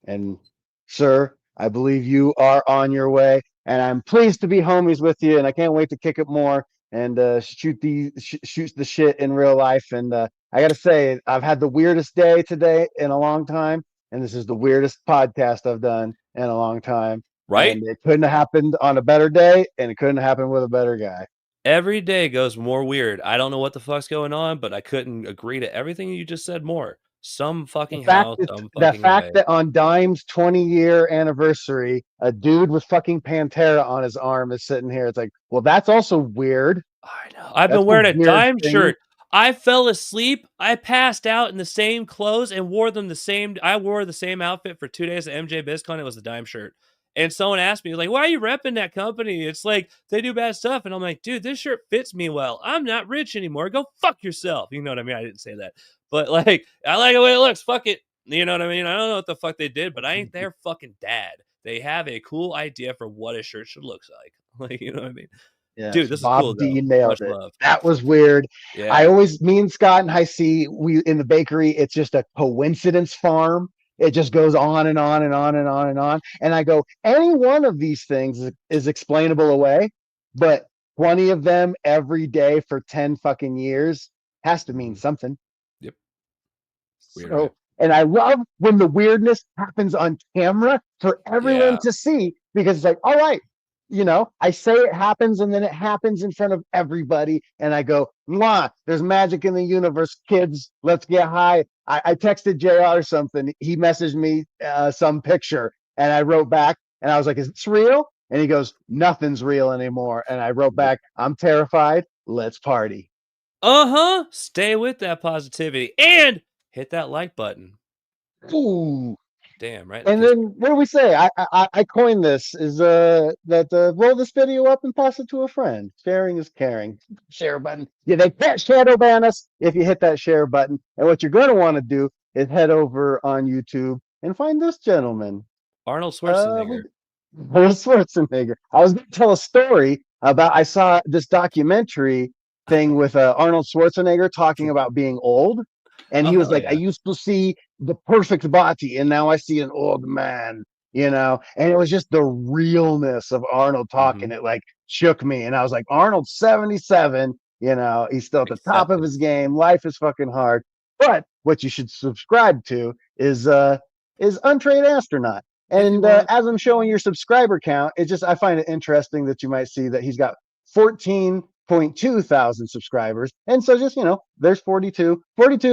B: And sir, I believe you are on your way, and I'm pleased to be homies with you, and I can't wait to kick it more and shoot the shit in real life. And I gotta say, I've had the weirdest day today in a long time, and this is the weirdest podcast I've done in a long time.
C: Right?
B: And it couldn't have happened on a better day, and it couldn't have happened with a better guy.
C: Every day goes more weird. I don't know what the fuck's going on, but I couldn't agree to everything you just said more. Some fucking how, some
B: The
C: fucking
B: fact
C: way.
B: that on Dime's 20-year anniversary, a dude with fucking Pantera on his arm is sitting here. It's like, well, that's also weird.
C: I know. I've
B: That's
C: been wearing a
B: weird
C: Dime
B: thing.
C: shirt. I fell asleep. I passed out in the same clothes and wore them the same. I wore the same outfit for 2 days at MJ BizCon. It was the Dime shirt. And someone asked me, like, why are you repping that company? It's like, they do bad stuff. And I'm like, dude, this shirt fits me well. I'm not rich anymore. Go fuck yourself. You know what I mean? I didn't say that. But, like, I like the way it looks. Fuck it. You know what I mean? I don't know what the fuck they did, but I ain't their fucking dad. They have a cool idea for what a shirt should look like. Like, you know what I mean?
B: Yeah,
C: Dude, this
B: Bob
C: is cool,
B: D
C: though.
B: nailed
C: Much
B: it.
C: love.
B: That was weird.
C: Yeah.
B: Me and Scott and High C, we in the bakery, it's just a coincidence farm. It just goes on and on and on and on and on. And I go, any one of these things is explainable away, but 20 of them every day for 10 fucking years has to mean something.
C: Yep. Weird,
B: So,
C: right?
B: and I love when the weirdness happens on camera for everyone
C: Yeah.
B: to see, because it's like, all right, you know, I say it happens and then it happens in front of everybody. And I go, mwah, there's magic in the universe, kids. Let's get high. I texted JR something. He messaged me some picture and I wrote back and I was like, is this real? And he goes, nothing's real anymore. And I wrote back, I'm terrified. Let's party.
C: Uh-huh. Stay with that positivity and hit that like button.
B: Ooh.
C: Damn, right?
B: And then what do we say? I coined this is roll this video up and pass it to a friend. Sharing is caring. Share button. Yeah, they can't shadow ban us if you hit that share button. And what you're going to want to do is head over on YouTube and find this gentleman,
C: Arnold Schwarzenegger.
B: Arnold Schwarzenegger. I was going to tell a story about, I saw this documentary thing with Arnold Schwarzenegger talking about being old. And he was like,
C: yeah.
B: I used to see the perfect body, and now I see an old man, you know? And it was just the realness of Arnold talking. It like shook me. And I was like, Arnold's 77, you know, he's still at the top of his game. Life is fucking hard. But what you should subscribe to is Untrained Astronaut. And as I'm showing your subscriber count, I find it interesting that you might see that he's got 14.2 thousand subscribers. And so just, you know, there's 42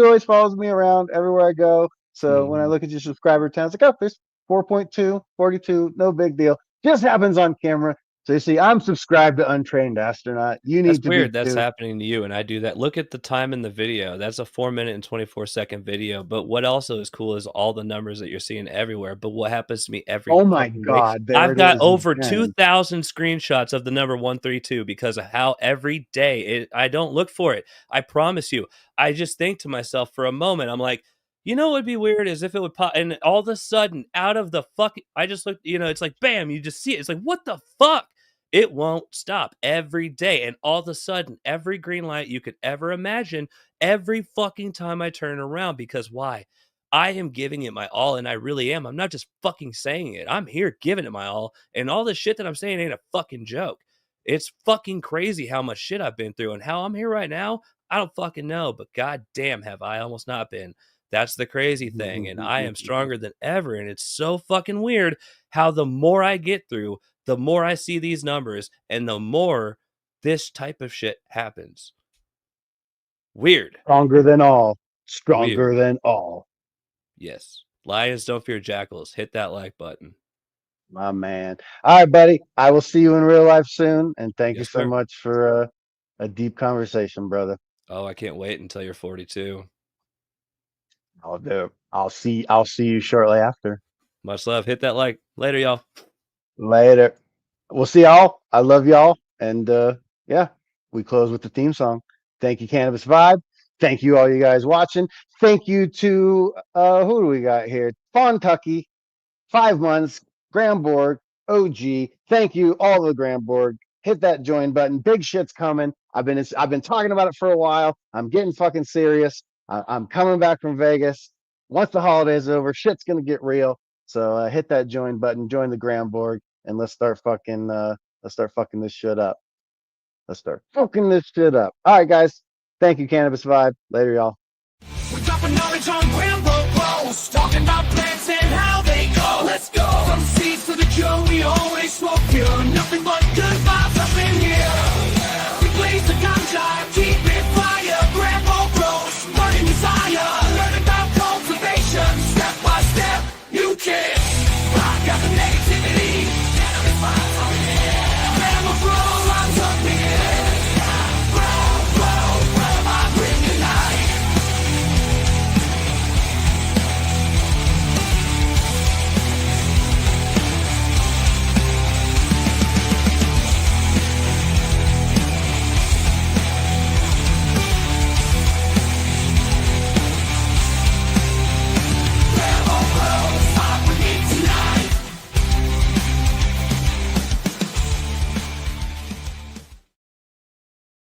B: always follows me around everywhere I go. So when I look at your subscriber count, it's like, oh, there's 4.2, 42, no big deal. Just happens on camera. So you see, I'm subscribed to Untrained Astronaut. You need
C: That's
B: to
C: weird.
B: be
C: That's
B: too.
C: happening to you, and I do that. Look at the time in the video. That's a 4-minute and 24-second video. But what also is cool is all the numbers that you're seeing everywhere. But what happens to me every
B: Oh my
C: fucking
B: God,
C: day,
B: there
C: I've
B: it
C: got
B: is
C: over
B: again.
C: 2,000 screenshots of the number 132 because of how every day I don't look for it. I promise you. I just think to myself for a moment, I'm like, you know what would be weird is if it would pop, and all of a sudden, out of the fuck, I just looked, you know, it's like, bam, you just see it. It's like, what the fuck? It won't stop every day. And all of a sudden, every green light you could ever imagine, every fucking time I turn around. Because why? I am giving it my all, and I really am. I'm not just fucking saying it. I'm here giving it my all. And all the shit that I'm saying ain't a fucking joke. It's fucking crazy how much shit I've been through and how I'm here right now. I don't fucking know, but goddamn have I almost not been. That's the crazy thing. And I am stronger than ever. And it's so fucking weird how the more I get through, the more I see these numbers and the more this type of shit happens. Weird.
B: Stronger than all. Stronger
C: Weird.
B: than all.
C: Yes. Lions don't fear jackals. Hit that like button.
B: My man. All right, buddy. I will see you in real life soon. And thank you
C: Yes,
B: so
C: sir.
B: much for a deep conversation, brother.
C: Oh, I can't wait until you're 42.
B: I'll do. I'll see you shortly after.
C: Much love. Hit that like. Later, y'all.
B: Later. We'll see y'all. I love y'all. And yeah, we close with the theme song. Thank you, Cannabis Vibe. Thank you, all you guys watching. Thank you to who do we got here? Fawn Tucky, 5 months, Gramborg, OG. Thank you, all of the Gramborg. Hit that join button. Big shit's coming. I've been talking about it for a while. I'm getting fucking serious. I'm coming back from Vegas. Once the holiday's over, shit's gonna get real. So hit that join button, join the Gramborg, and let's start fucking this shit up. Let's start fucking this shit up. All right, guys. Thank you, Cannabis Vibe. Later, y'all.
A: We're dropping knowledge on Grambo, talking about plants plants and how